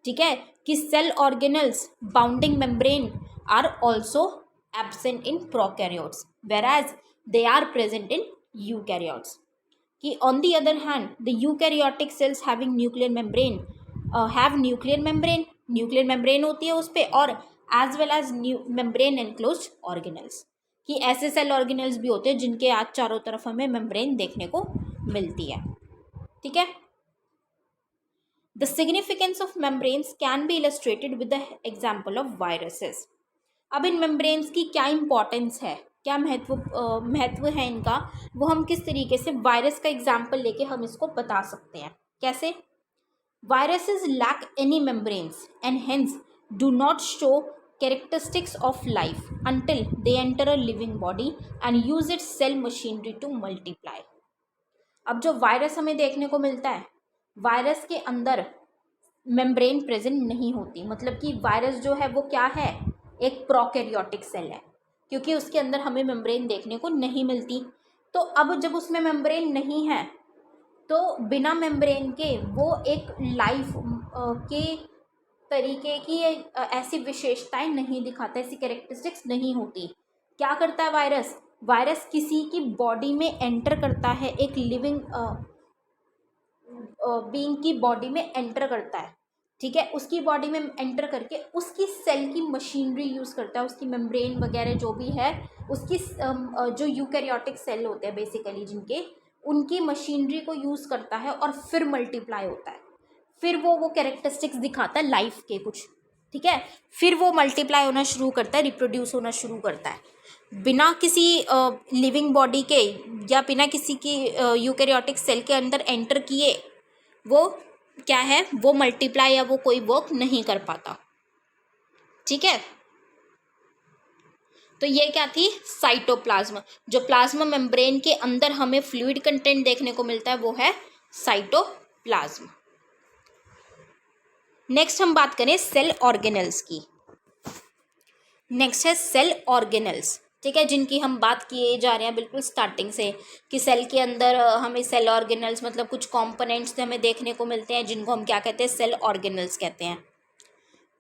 ठीक है, कि cell organelles bounding membrane are also absent in prokaryotes whereas they are present in eukaryotes। कि on the other hand the eukaryotic cells having nuclear membrane have nuclear membrane होती है उस पर, और as well as membrane enclosed organelles, कि ऐसे cell organelles भी होते हैं जिनके आज चारों तरफ हमें मेम्ब्रेन देखने को मिलती है, ठीक है। The significance of membranes can be illustrated with the example of viruses। अब इन मेम्ब्रेन्स की क्या इंपॉर्टेंस है, क्या महत्व है इनका, वो हम किस तरीके से वायरस का एग्जाम्पल लेके हम इसको बता सकते हैं। कैसे, viruses lack any membranes and hence do not show characteristics of life until they enter a living body and use its cell machinery to multiply. अब जो वायरस हमें देखने को मिलता है, वायरस के अंदर मेम्ब्रेन प्रेजेंट नहीं होती, मतलब कि वायरस जो है वो क्या है, एक प्रोकैरियोटिक सेल है, क्योंकि उसके अंदर हमें मेम्ब्रेन देखने को नहीं मिलती। तो अब जब उसमें मेम्ब्रेन नहीं है तो बिना मेम्ब्रेन के वो एक लाइफ के तरीके की ऐसी विशेषताएं नहीं दिखाता, ऐसी कैरेक्टरिस्टिक्स नहीं होती। क्या करता है वायरस? वायरस किसी की बॉडी में एंटर करता है, एक लिविंग बीइंग की बॉडी में एंटर करता है, ठीक है। उसकी बॉडी में एंटर करके उसकी सेल की मशीनरी यूज़ करता है, उसकी मेम्ब्रेन वगैरह जो भी है, उसकी जो यूकैरियोटिक सेल होते हैं बेसिकली जिनके, उनकी मशीनरी को यूज़ करता है और फिर मल्टीप्लाई होता है। फिर वो कैरेक्टरिस्टिक्स दिखाता है लाइफ के कुछ, ठीक है। फिर वो मल्टीप्लाई होना शुरू करता है, रिप्रोड्यूस होना शुरू करता है। बिना किसी लिविंग बॉडी के या बिना किसी की यूकैरियोटिक सेल के अंदर एंटर किए वो क्या है, वो मल्टीप्लाई या वो कोई वर्क नहीं कर पाता, ठीक है। तो ये क्या थी? साइटोप्लाज्म। जो प्लाज्मा मेम्ब्रेन के अंदर हमें फ्लूइड कंटेंट देखने को मिलता है वो है साइटोप्लाज्म। नेक्स्ट हम बात करें सेल ऑर्गेनल्स की। नेक्स्ट है सेल ऑर्गेनल्स, ठीक है, जिनकी हम बात किए जा रहे हैं बिल्कुल स्टार्टिंग से, कि सेल के अंदर हमें सेल ऑर्गेनल्स मतलब कुछ कंपोनेंट्स हमें देखने को मिलते हैं जिनको हम क्या कहते हैं? सेल ऑर्गेनल्स कहते हैं।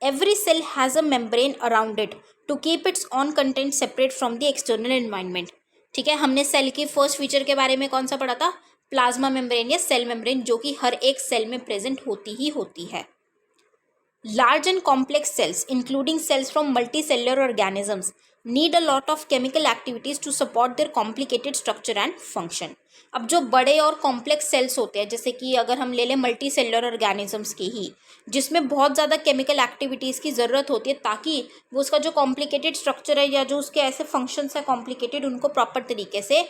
Every cell has a membrane around it to keep its on content separate from the external environment, ठीक है। हमने सेल की फर्स्ट फीचर के बारे में कौन सा पढ़ा था? प्लाज्मा मेम्ब्रेन या सेल मेम्ब्रेन, जो कि हर एक सेल में प्रेजेंट होती ही होती है। Large and complex cells, including cells from multicellular organisms, need a lot of chemical activities to support their complicated structure and function. अब जो बड़े और कॉम्प्लेक्स सेल्स होते हैं, जैसे कि अगर हम ले लें मल्टी सेलुलर ऑर्गेनिजम्स की ही, जिसमें बहुत ज़्यादा केमिकल एक्टिविटीज़ की ज़रूरत होती है ताकि वो उसका जो कॉम्प्लिकेटेड स्ट्रक्चर है या जो उसके ऐसे फंक्शंस है कॉम्प्लिकेटेड, उनको प्रॉपर तरीके से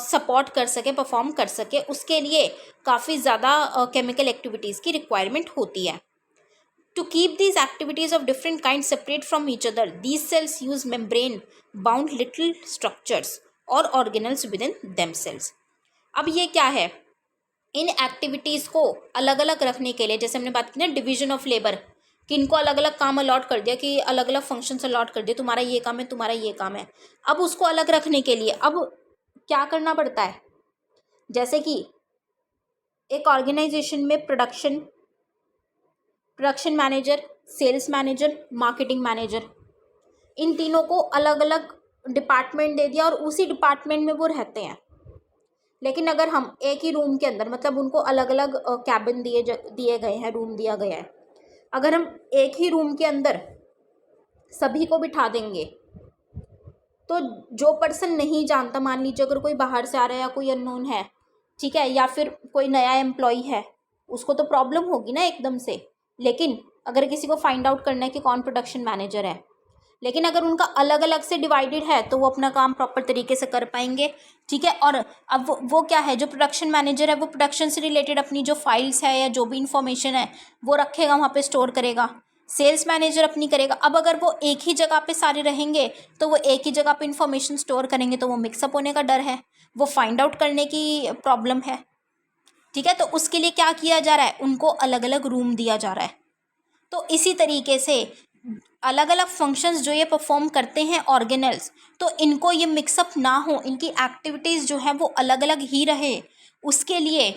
सपोर्ट कर सके, परफॉर्म कर सके, उसके लिए काफ़ी ज़्यादा केमिकल एक्टिविटीज़ की रिक्वायरमेंट होती है। To keep these activities of different kinds separate from each other, these cells use membrane-bound little structures or organelles within themselves. अब ये क्या है? इन एक्टिविटीज़ को अलग अलग रखने के लिए, जैसे हमने बात की ना डिवीजन ऑफ लेबर, कि इनको अलग अलग काम अलॉट कर दिया, कि अलग अलग फंक्शंस अलॉट कर दिए, तुम्हारा ये काम है, तुम्हारा ये काम है। अब उसको अलग रखने के लिए अब क्या करना पड़ता है? जैसे कि एक ऑर्गेनाइजेशन में production manager, sales manager, marketing manager, इन तीनों को अलग अलग डिपार्टमेंट दे दिया और उसी डिपार्टमेंट में वो रहते हैं। लेकिन अगर हम एक ही रूम के अंदर, मतलब उनको अलग अलग कैबिन दिए गए हैं, रूम दिया गया है, अगर हम एक ही रूम के अंदर सभी को बिठा देंगे तो जो पर्सन नहीं जानता, मान लीजिए अगर कोई बाहर से आ रहा है या कोई अननोन है, ठीक है, या फिर कोई नया एम्प्लॉय है, उसको तो प्रॉब्लम होगी ना एकदम से। लेकिन अगर किसी को फाइंड आउट करना है कि कौन प्रोडक्शन मैनेजर है, लेकिन अगर उनका अलग अलग से डिवाइडेड है तो वो अपना काम प्रॉपर तरीके से कर पाएंगे, ठीक है। और अब वो क्या है, जो प्रोडक्शन मैनेजर है वो प्रोडक्शन से रिलेटेड अपनी जो फाइल्स है या जो भी इंफॉर्मेशन है वो रखेगा, वहाँ पे स्टोर करेगा। सेल्स मैनेजर अपनी करेगा। अब अगर वो एक ही जगह पे सारे रहेंगे तो वो एक ही जगह पे इंफॉर्मेशन स्टोर करेंगे तो वो मिक्सअप होने का डर है, वो फाइंड आउट करने की प्रॉब्लम है, ठीक है। तो उसके लिए क्या किया जा रहा है? उनको अलग अलग रूम दिया जा रहा है। तो इसी तरीके से अलग अलग फंक्शंस जो ये परफॉर्म करते हैं ऑर्गेनल्स, तो इनको ये मिक्सअप ना हो, इनकी एक्टिविटीज़ जो है वो अलग अलग ही रहे, उसके लिए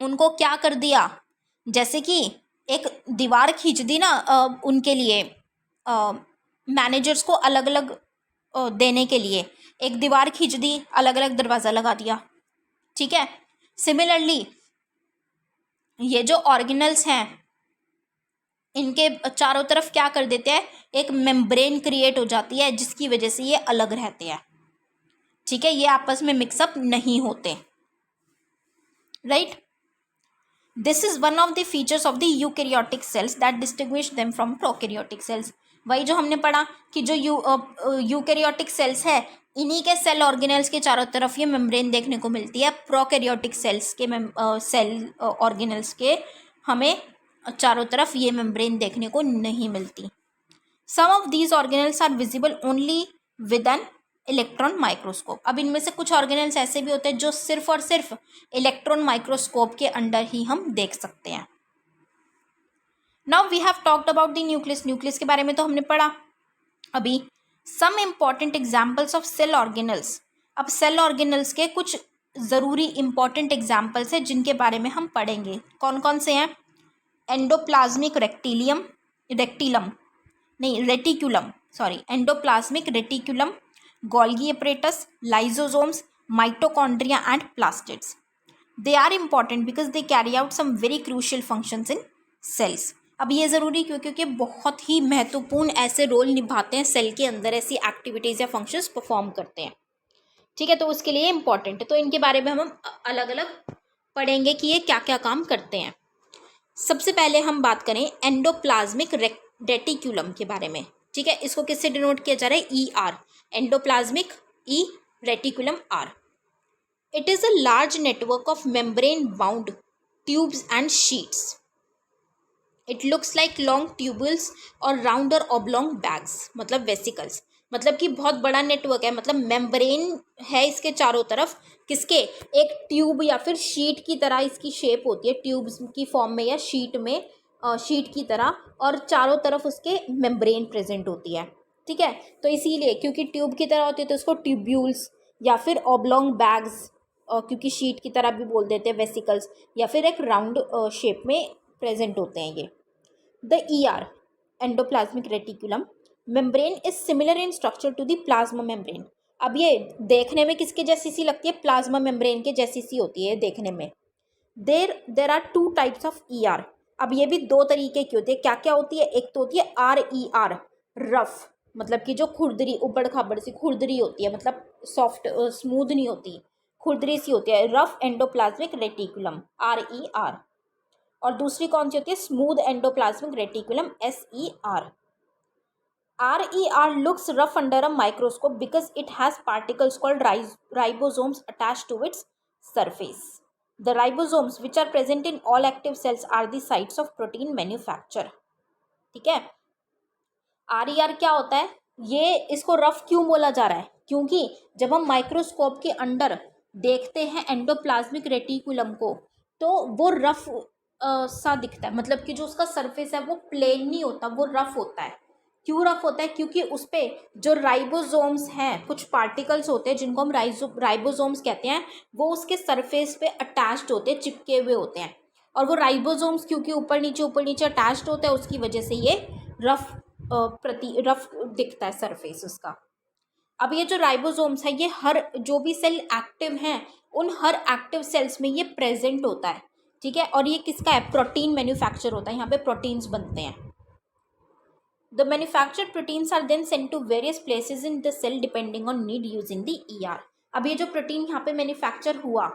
उनको क्या कर दिया, जैसे कि एक दीवार खींच दी ना उनके लिए, मैनेजर्स को अलग अलग देने के लिए एक दीवार खींच दी, अलग अलग दरवाज़ा लगा दिया, ठीक है। सिमिलरली ये जो ऑर्गेनल्स हैं इनके चारों तरफ क्या कर देते हैं, एक मेम्ब्रेन क्रिएट हो जाती है जिसकी वजह से ये अलग रहते हैं, ठीक है, ये आपस में मिक्सअप नहीं होते, right. This is one of the features of the eukaryotic cells that distinguish them from prokaryotic cells. वही जो हमने पढ़ा कि जो यूकैरियोटिक सेल्स है, इन्हीं के सेल ऑर्गेनल्स के चारों तरफ ये मेम्ब्रेन देखने को मिलती है, प्रोकैरियोटिक सेल्स के सेल ऑर्गेनल्स के हमें चारों तरफ ये मेम्ब्रेन देखने को नहीं मिलती। Some of these organelles are visible only with an electron microscope. अब इनमें से कुछ ऑर्गेनल्स ऐसे भी होते हैं जो सिर्फ और सिर्फ इलेक्ट्रॉन माइक्रोस्कोप के अंडर ही हम देख सकते हैं। Now we have talked about the nucleus. Nucleus के बारे में तो हमने पढ़ा अभी। Some important examples of cell organelles. अब सेल ऑर्गेनल्स के कुछ ज़रूरी इंपॉर्टेंट एग्जाम्पल्स हैं जिनके बारे में हम पढ़ेंगे। कौन कौन से हैं? एंडोप्लाज्मिक रेक्टिलियम, रेक्टिलम नहीं reticulum sorry endoplasmic reticulum, Golgi apparatus, lysosomes, mitochondria and plastids. They are important because they carry out some very crucial functions in cells. अब ये ज़रूरी क्यों? क्योंकि बहुत ही महत्वपूर्ण ऐसे रोल निभाते हैं सेल के अंदर, ऐसी एक्टिविटीज़ या फंक्शंस परफॉर्म करते हैं. ठीक है, तो उसके लिए इम्पॉर्टेंट है. तो इनके बारे में हम अलग अलग पढ़ेंगे कि ये क्या क्या काम करते हैं. सबसे पहले हम बात करें एंडोप्लाज्मिक रेटिक्यूलम के बारे में. ठीक है, इसको किससे डिनोट किया जा रहा है? E R. Endoplasmic E, reticulum R. It is a large network of membrane bound tubes and sheets. It looks like long tubules or round or oblong bags, मतलब वेसिकल्स. मतलब कि बहुत बड़ा नेटवर्क है, मतलब मेम्ब्रेन है इसके चारों तरफ. किसके? एक ट्यूब या फिर शीट की तरह इसकी शेप होती है, ट्यूब्स की फॉर्म में या शीट में, शीट की तरह, और चारों तरफ उसके मेम्ब्रेन प्रेजेंट होती है. ठीक है, तो इसीलिए क्योंकि ट्यूब की तरह होती है तो इसको ट्यूब्यूल्स या फिर ऑब्लोंग बैग्स, क्योंकि शीट की तरह भी बोल देते हैं, वेसिकल्स, या फिर एक राउंड शेप में प्रेजेंट होते हैं ये. The ER, endoplasmic reticulum membrane is similar in structure to the plasma membrane. अब ये देखने में किसके जैसी सी लगती है? प्लाज्मा मेम्ब्रेन के जैसी सी होती है देखने में. There are two types of ER. अब ये भी दो तरीके की होती है. क्या क्या होती है? एक तो होती है RER, रफ, मतलब कि जो खुरदरी, उबड़ खाबड़ सी खुरदरी होती है, मतलब सॉफ्ट स्मूथ नहीं होती, खुरदरी सी होती है. Rough endoplasmic reticulum, RER. और दूसरी कौन सी होती है? Smooth endoplasmic reticulum, SER. RER looks rough under a microscope because it has particles called ribosomes attached to its surface. The ribosomes, which are present in all active cells, are the sites of protein manufacture. ठीक है, RER क्या होता है? ये इसको rough क्यों बोला जा रहा है? क्योंकि जब हम माइक्रोस्कोप के अंदर देखते हैं एंडोप्लाज्मिक रेटिकुलम को, तो वो रफ सा दिखता है. मतलब कि जो उसका सरफेस है वो प्लेन नहीं होता, वो रफ होता है. क्यों रफ होता है? क्योंकि उस पर जो राइबोसोम्स हैं, कुछ पार्टिकल्स होते हैं जिनको हम राइबोसोम्स कहते हैं, वो उसके सरफेस पे अटैच्ड होते हैं, चिपके हुए होते हैं. और वो राइबोसोम्स क्योंकि ऊपर नीचे अटैच्ड होते हैं, उसकी वजह से ये रफ रफ दिखता है सरफेस उसका. अब ये जो राइबोसोम्स है, ये हर जो भी सेल एक्टिव हैं, उन हर एक्टिव सेल्स में ये प्रेजेंट होता है. ठीक है, और ये किसका है? प्रोटीन मैन्युफैक्चर होता है, यहाँ पे प्रोटीन्स बनते हैं. The manufactured proteins are then sent to various places in the cell depending on need using the ER. अब ये जो प्रोटीन यहाँ पे मैन्युफैक्चर हुआ,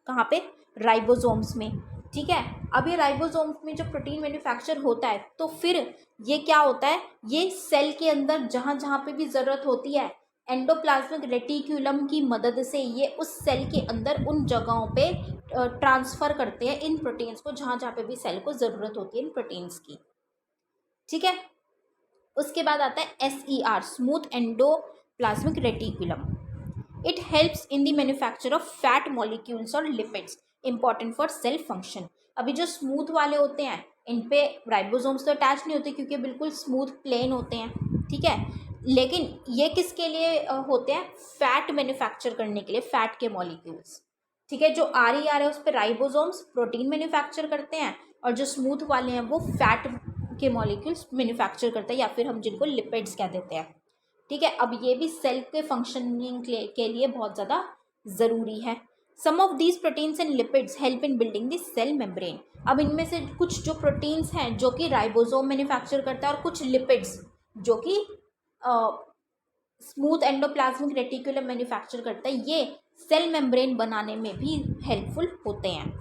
कहाँ पे? राइबोसोम्स में. ठीक है, अब ये राइबोसोम्स में जो प्रोटीन मैन्युफैक्चर होता है, तो फिर ये क्या होता है? ये सेल के अंदर जहाँ जहाँ पे भी ज़रूरत होती है, एंडोप्लाज्मिक रेटिकुलम की मदद से ये उस सेल के अंदर उन जगहों पे ट्रांसफ़र करते हैं इन प्रोटीन्स को, जहाँ जहाँ पे भी सेल को ज़रूरत होती है इन प्रोटीन्स की. ठीक है, उसके बाद आता है SER, smooth endoplasmic reticulum. It helps in the manufacture of fat molecules और lipids important for cell function. अभी जो स्मूथ वाले होते हैं, इन पे राइबोसोम्स तो अटैच नहीं होते क्योंकि बिल्कुल स्मूथ प्लेन होते हैं. ठीक है, लेकिन ये किसके लिए होते हैं? फैट मैन्युफैक्चर करने के लिए, फैट के मॉलिक्यूल्स. ठीक है, जो RER है उस पर राइबोसोम्स प्रोटीन मैन्युफैक्चर करते हैं, और जो स्मूथ वाले हैं वो फैट के मॉलिक्यूल्स मैन्युफैक्चर करते हैं, या फिर हम जिनको लिपिड्स कह देते हैं. ठीक है, अब ये भी सेल के फंक्शनिंग के लिए बहुत ज़्यादा ज़रूरी है. Some of these proteins and lipids help in building the cell membrane. अब इनमें से कुछ जो प्रोटीन्स हैं जो कि राइबोसोम मैन्युफैक्चर करता है, और कुछ लिपिड्स जो कि स्मूथ एंडोप्लाज्मिक रेटिकुलम मैन्युफैक्चर करता है, ये सेल मेम्ब्रेन बनाने में भी हेल्पफुल होते हैं.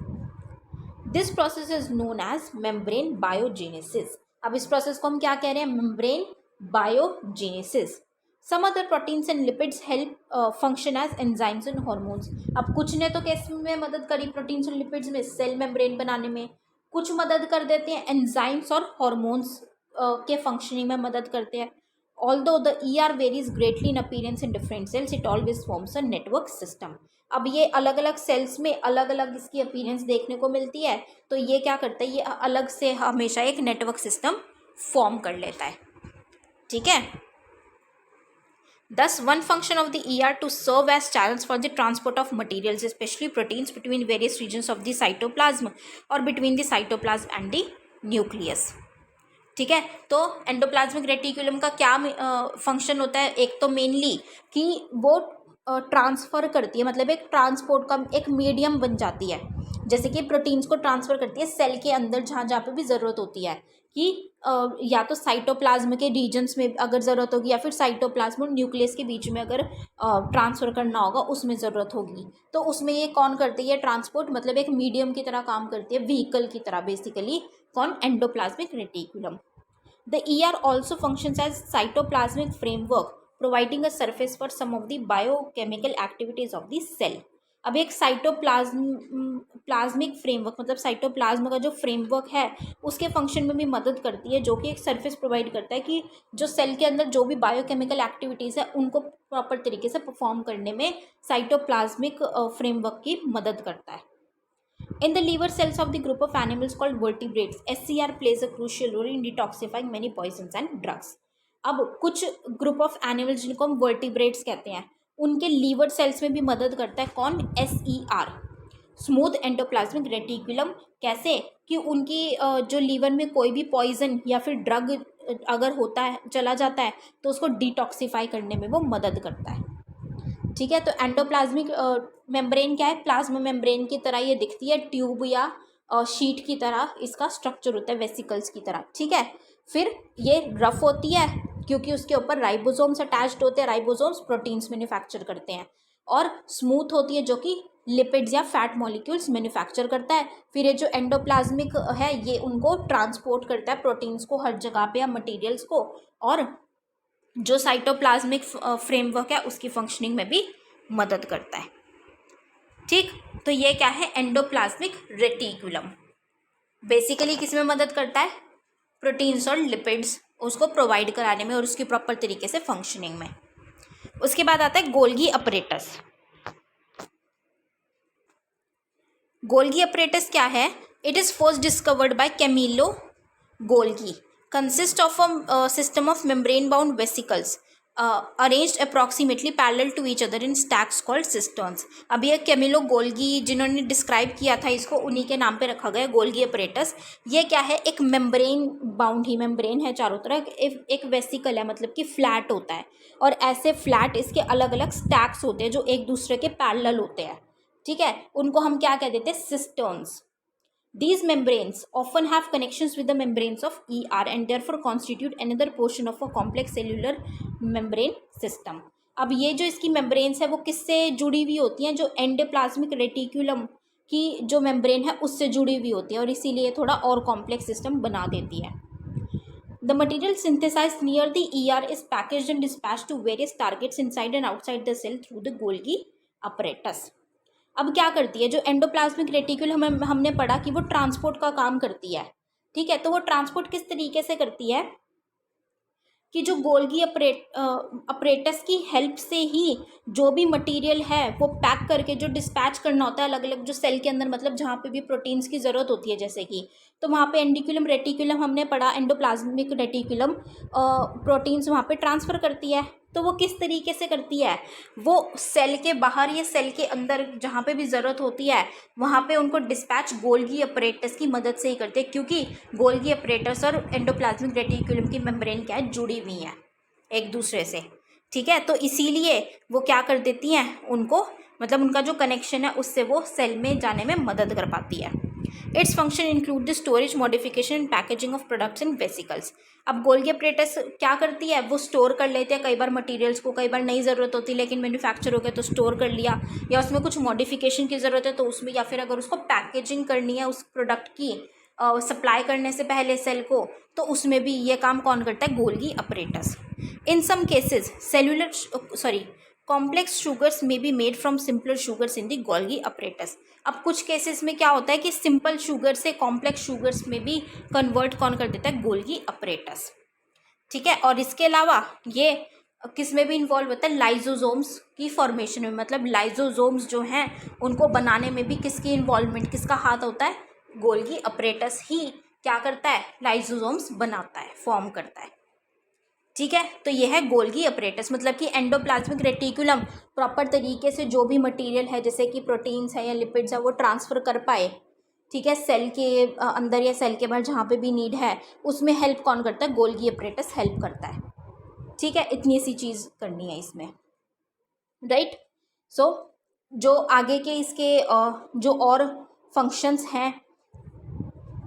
This process is known as membrane biogenesis. अब इस प्रोसेस को हम क्या कह रहे हैं? Membrane biogenesis. Some other proteins and lipids help function as enzymes and hormones. अब कुछ ने तो कैसे में मदद करी? प्रोटीन्स और लिपिड्स में, सेल मेम्ब्रेन बनाने में. कुछ मदद कर देते हैं एंजाइम्स और हॉर्मोन्स के फंक्शनिंग में मदद करते हैं. Although the ER varies greatly in appearance in different cells, it always forms a network system. अब ये अलग अलग सेल्स में अलग अलग इसकी अपीयरेंस देखने को मिलती है, तो ये क्या करता है? ये अलग से हमेशा एक नेटवर्क सिस्टम फॉर्म कर लेता है. ठीक है, thus one function of the ER to serve as channels for the transport of materials, especially proteins, between various regions of the cytoplasm or between the cytoplasm and the nucleus. ठीक है, तो endoplasmic reticulum का क्या function होता है? एक तो mainly कि वो ट्रांसफ़र करती है, मतलब एक ट्रांसपोर्ट का एक मीडियम बन जाती है, जैसे कि प्रोटीन्स को ट्रांसफ़र करती है सेल के अंदर जहाँ जहाँ पे भी ज़रूरत होती है, कि या तो साइटोप्लाज्म के रीजन्स में अगर ज़रूरत होगी, या फिर साइटोप्लाज्म और न्यूक्लियस के बीच में अगर ट्रांसफ़र करना होगा उसमें ज़रूरत होगी, तो उसमें ये कौन करती है ट्रांसपोर्ट, मतलब एक मीडियम की तरह काम करती है, व्हीकल की तरह बेसिकली, कौन? Endoplasmic reticulum. The ER also functions as cytoplasmic framework, providing a surface for some of the biochemical activities of the cell. अब एक प्लाज्मिक फ्रेमवर्क, मतलब साइटोप्लाज्म का जो फ्रेमवर्क है उसके फंक्शन में भी मदद करती है, जो कि एक सरफेस प्रोवाइड करता है कि जो सेल के अंदर जो भी बायोकेमिकल एक्टिविटीज़ है उनको प्रॉपर तरीके से परफॉर्म करने में साइटोप्लाज्मिक फ्रेमवर्क की मदद करता है. In the liver cells of the group of animals called vertebrates, SCR plays a crucial role in detoxifying many poisons and drugs. अब कुछ ग्रुप ऑफ एनिमल्स जिनको हम वर्टिब्रेट्स कहते हैं, उनके लीवर सेल्स में भी मदद करता है कौन? SER, smooth endoplasmic reticulum. कैसे? कि उनकी जो लीवर में कोई भी पॉइजन या फिर ड्रग अगर होता है, चला जाता है, तो उसको डिटॉक्सिफाई करने में वो मदद करता है. ठीक है, तो एंडोप्लाज्मिक मेम्ब्रेन क्या है? प्लाज्मा मेम्ब्रेन की तरह ये दिखती है, ट्यूब या शीट की तरह इसका स्ट्रक्चर होता है, वेसिकल्स की तरह. ठीक है, फिर ये रफ होती है क्योंकि उसके ऊपर राइबोसोम्स अटैच्ड होते हैं, राइबोसोम्स प्रोटीन्स मैन्युफैक्चर करते हैं. और स्मूथ होती है जो कि लिपिड्स या फैट मॉलिक्यूल्स मैन्युफैक्चर करता है. फिर ये जो एंडोप्लाज्मिक है ये उनको ट्रांसपोर्ट करता है प्रोटीन्स को हर जगह पे या मटीरियल्स को, और जो साइटोप्लाज्मिक फ्रेमवर्क है उसकी फंक्शनिंग में भी मदद करता है. ठीक, तो ये क्या है? एंडोप्लाज्मिक रेटिकुलम बेसिकली किस में मदद करता है? प्रोटीन्स और लिपिड्स उसको प्रोवाइड कराने में और उसकी प्रॉपर तरीके से फंक्शनिंग में. उसके बाद आता है गोल्गी अपरेटस. गोल्गी अपरेटस क्या है? It is first discovered by Camillo Golgi. Consist of a system of membrane-bound vesicles arranged approximately parallel to each other in stacks called cisterns. अब ये कैमिलो गोल्गी जिन्होंने डिस्क्राइब किया था इसको, उन्हीं के नाम पे रखा गया गोल्गी अपरेटस. ये क्या है? एक मेम्ब्रेन बाउंड ही मेम्ब्रेन है चारों तरफ, एक वेसिकल है, मतलब कि फ्लैट होता है, और ऐसे फ्लैट इसके अलग अलग स्टैक्स होते हैं जो एक दूसरे के पैरेलल होते हैं. ठीक है, उनको हम क्या कह देते हैं? सिस्टर्न्स. These membranes often have connections with the membranes of ER and therefore constitute another portion of a complex cellular membrane system. अब ये जो इसकी membranes है वो किससे जुड़ी हुई होती हैं? जो एंडोप्लाज्मिक रेटिकुलम की जो membrane है उससे जुड़ी हुई होती है, और इसीलिए थोड़ा और complex system बना देती है. The material synthesized near the ER is packaged and dispatched to various targets inside and outside the cell through the Golgi apparatus. अब क्या करती है? जो एंडोप्लाज्मिक रेटिकुलम हमने पढ़ा कि वो ट्रांसपोर्ट का काम करती है. ठीक है, तो वो ट्रांसपोर्ट किस तरीके से करती है? कि जो गोल्गी अपरेटस की हेल्प से ही जो भी मटेरियल है वो पैक करके जो डिस्पैच करना होता है अलग अलग जो सेल के अंदर, मतलब जहाँ पे भी प्रोटीन्स की ज़रूरत होती है जैसे कि, तो वहाँ पे एंडिकुलम रेटिकुलम हमने पढ़ा, एंडोप्लाज्मिक रेटिकुलम प्रोटीन्स वहाँ पे ट्रांसफ़र करती है. तो वो किस तरीके से करती है? वो सेल के बाहर या सेल के अंदर जहाँ पे भी ज़रूरत होती है वहाँ पे उनको डिस्पैच गोल्गी अपरेटस की मदद से ही करते हैं, क्योंकि गोल्गी अपरेटस और एंडोप्लाज्मिक रेटिकुलम की मेम्ब्रेन क्या है? जुड़ी हुई हैं एक दूसरे से. ठीक है, तो इसीलिए वो क्या कर देती हैं? उनको, मतलब उनका जो कनेक्शन है उससे वो सेल में जाने में मदद कर पाती है. Its function include the storage, modification and packaging of products in vesicles. अब गोल्गी अपरेटस क्या करती है? वो स्टोर कर लेते हैं कई बार मटेरियल्स को, कई बार नहीं ज़रूरत होती लेकिन मैन्युफैक्चर हो गया तो स्टोर कर लिया, या उसमें कुछ मॉडिफिकेशन की ज़रूरत है तो उसमें, या फिर अगर उसको पैकेजिंग करनी है उस प्रोडक्ट की सप्लाई करने से पहले सेल को, तो उसमें भी ये काम कौन करता है? Golgi apparatus. In some cases complex sugars may be made from simpler sugars in the Golgi apparatus. अब कुछ केसेस में क्या होता है कि सिंपल शुगर से कॉम्प्लेक्स शुगर्स में भी कन्वर्ट कौन कर देता है? Golgi apparatus. ठीक है, और इसके अलावा ये किस में भी इन्वॉल्व होता है? लाइजोसोम्स की फॉर्मेशन में, मतलब लाइजोसोम्स जो हैं उनको बनाने में भी किसकी इन्वॉल्वमेंट, किसका हाथ होता है? गोल्गी अपरेटस ही क्या करता है? लाइजोसोम्स बनाता है, फॉर्म करता है. ठीक है, तो ये है गोल्गी अपरेटस, मतलब कि एंडोप्लाज्मिक रेटिकुलम प्रॉपर तरीके से जो भी मटेरियल है जैसे कि प्रोटीन्स है या लिपिड्स है वो ट्रांसफ़र कर पाए, ठीक है, सेल के अंदर या सेल के बाहर जहाँ पे भी नीड है उसमें हेल्प कौन करता है, गोल्गी अपरेटस हेल्प करता है। ठीक है, इतनी सी चीज़ करनी है इसमें, राइट। सो जो आगे के इसके जो और फंक्शंस हैं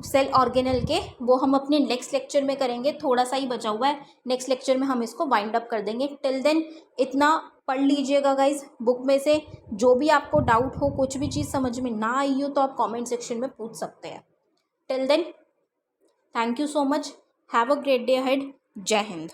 सेल ऑर्गेनल के, वो हम अपने नेक्स्ट लेक्चर में करेंगे। थोड़ा सा ही बचा हुआ है, नेक्स्ट लेक्चर में हम इसको वाइंड अप कर देंगे। टिल देन इतना पढ़ लीजिएगा गाइज बुक में से, जो भी आपको डाउट हो, कुछ भी चीज़ समझ में ना आई हो तो आप कमेंट सेक्शन में पूछ सकते हैं। Till then thank you so much, have a great day ahead, जय हिंद।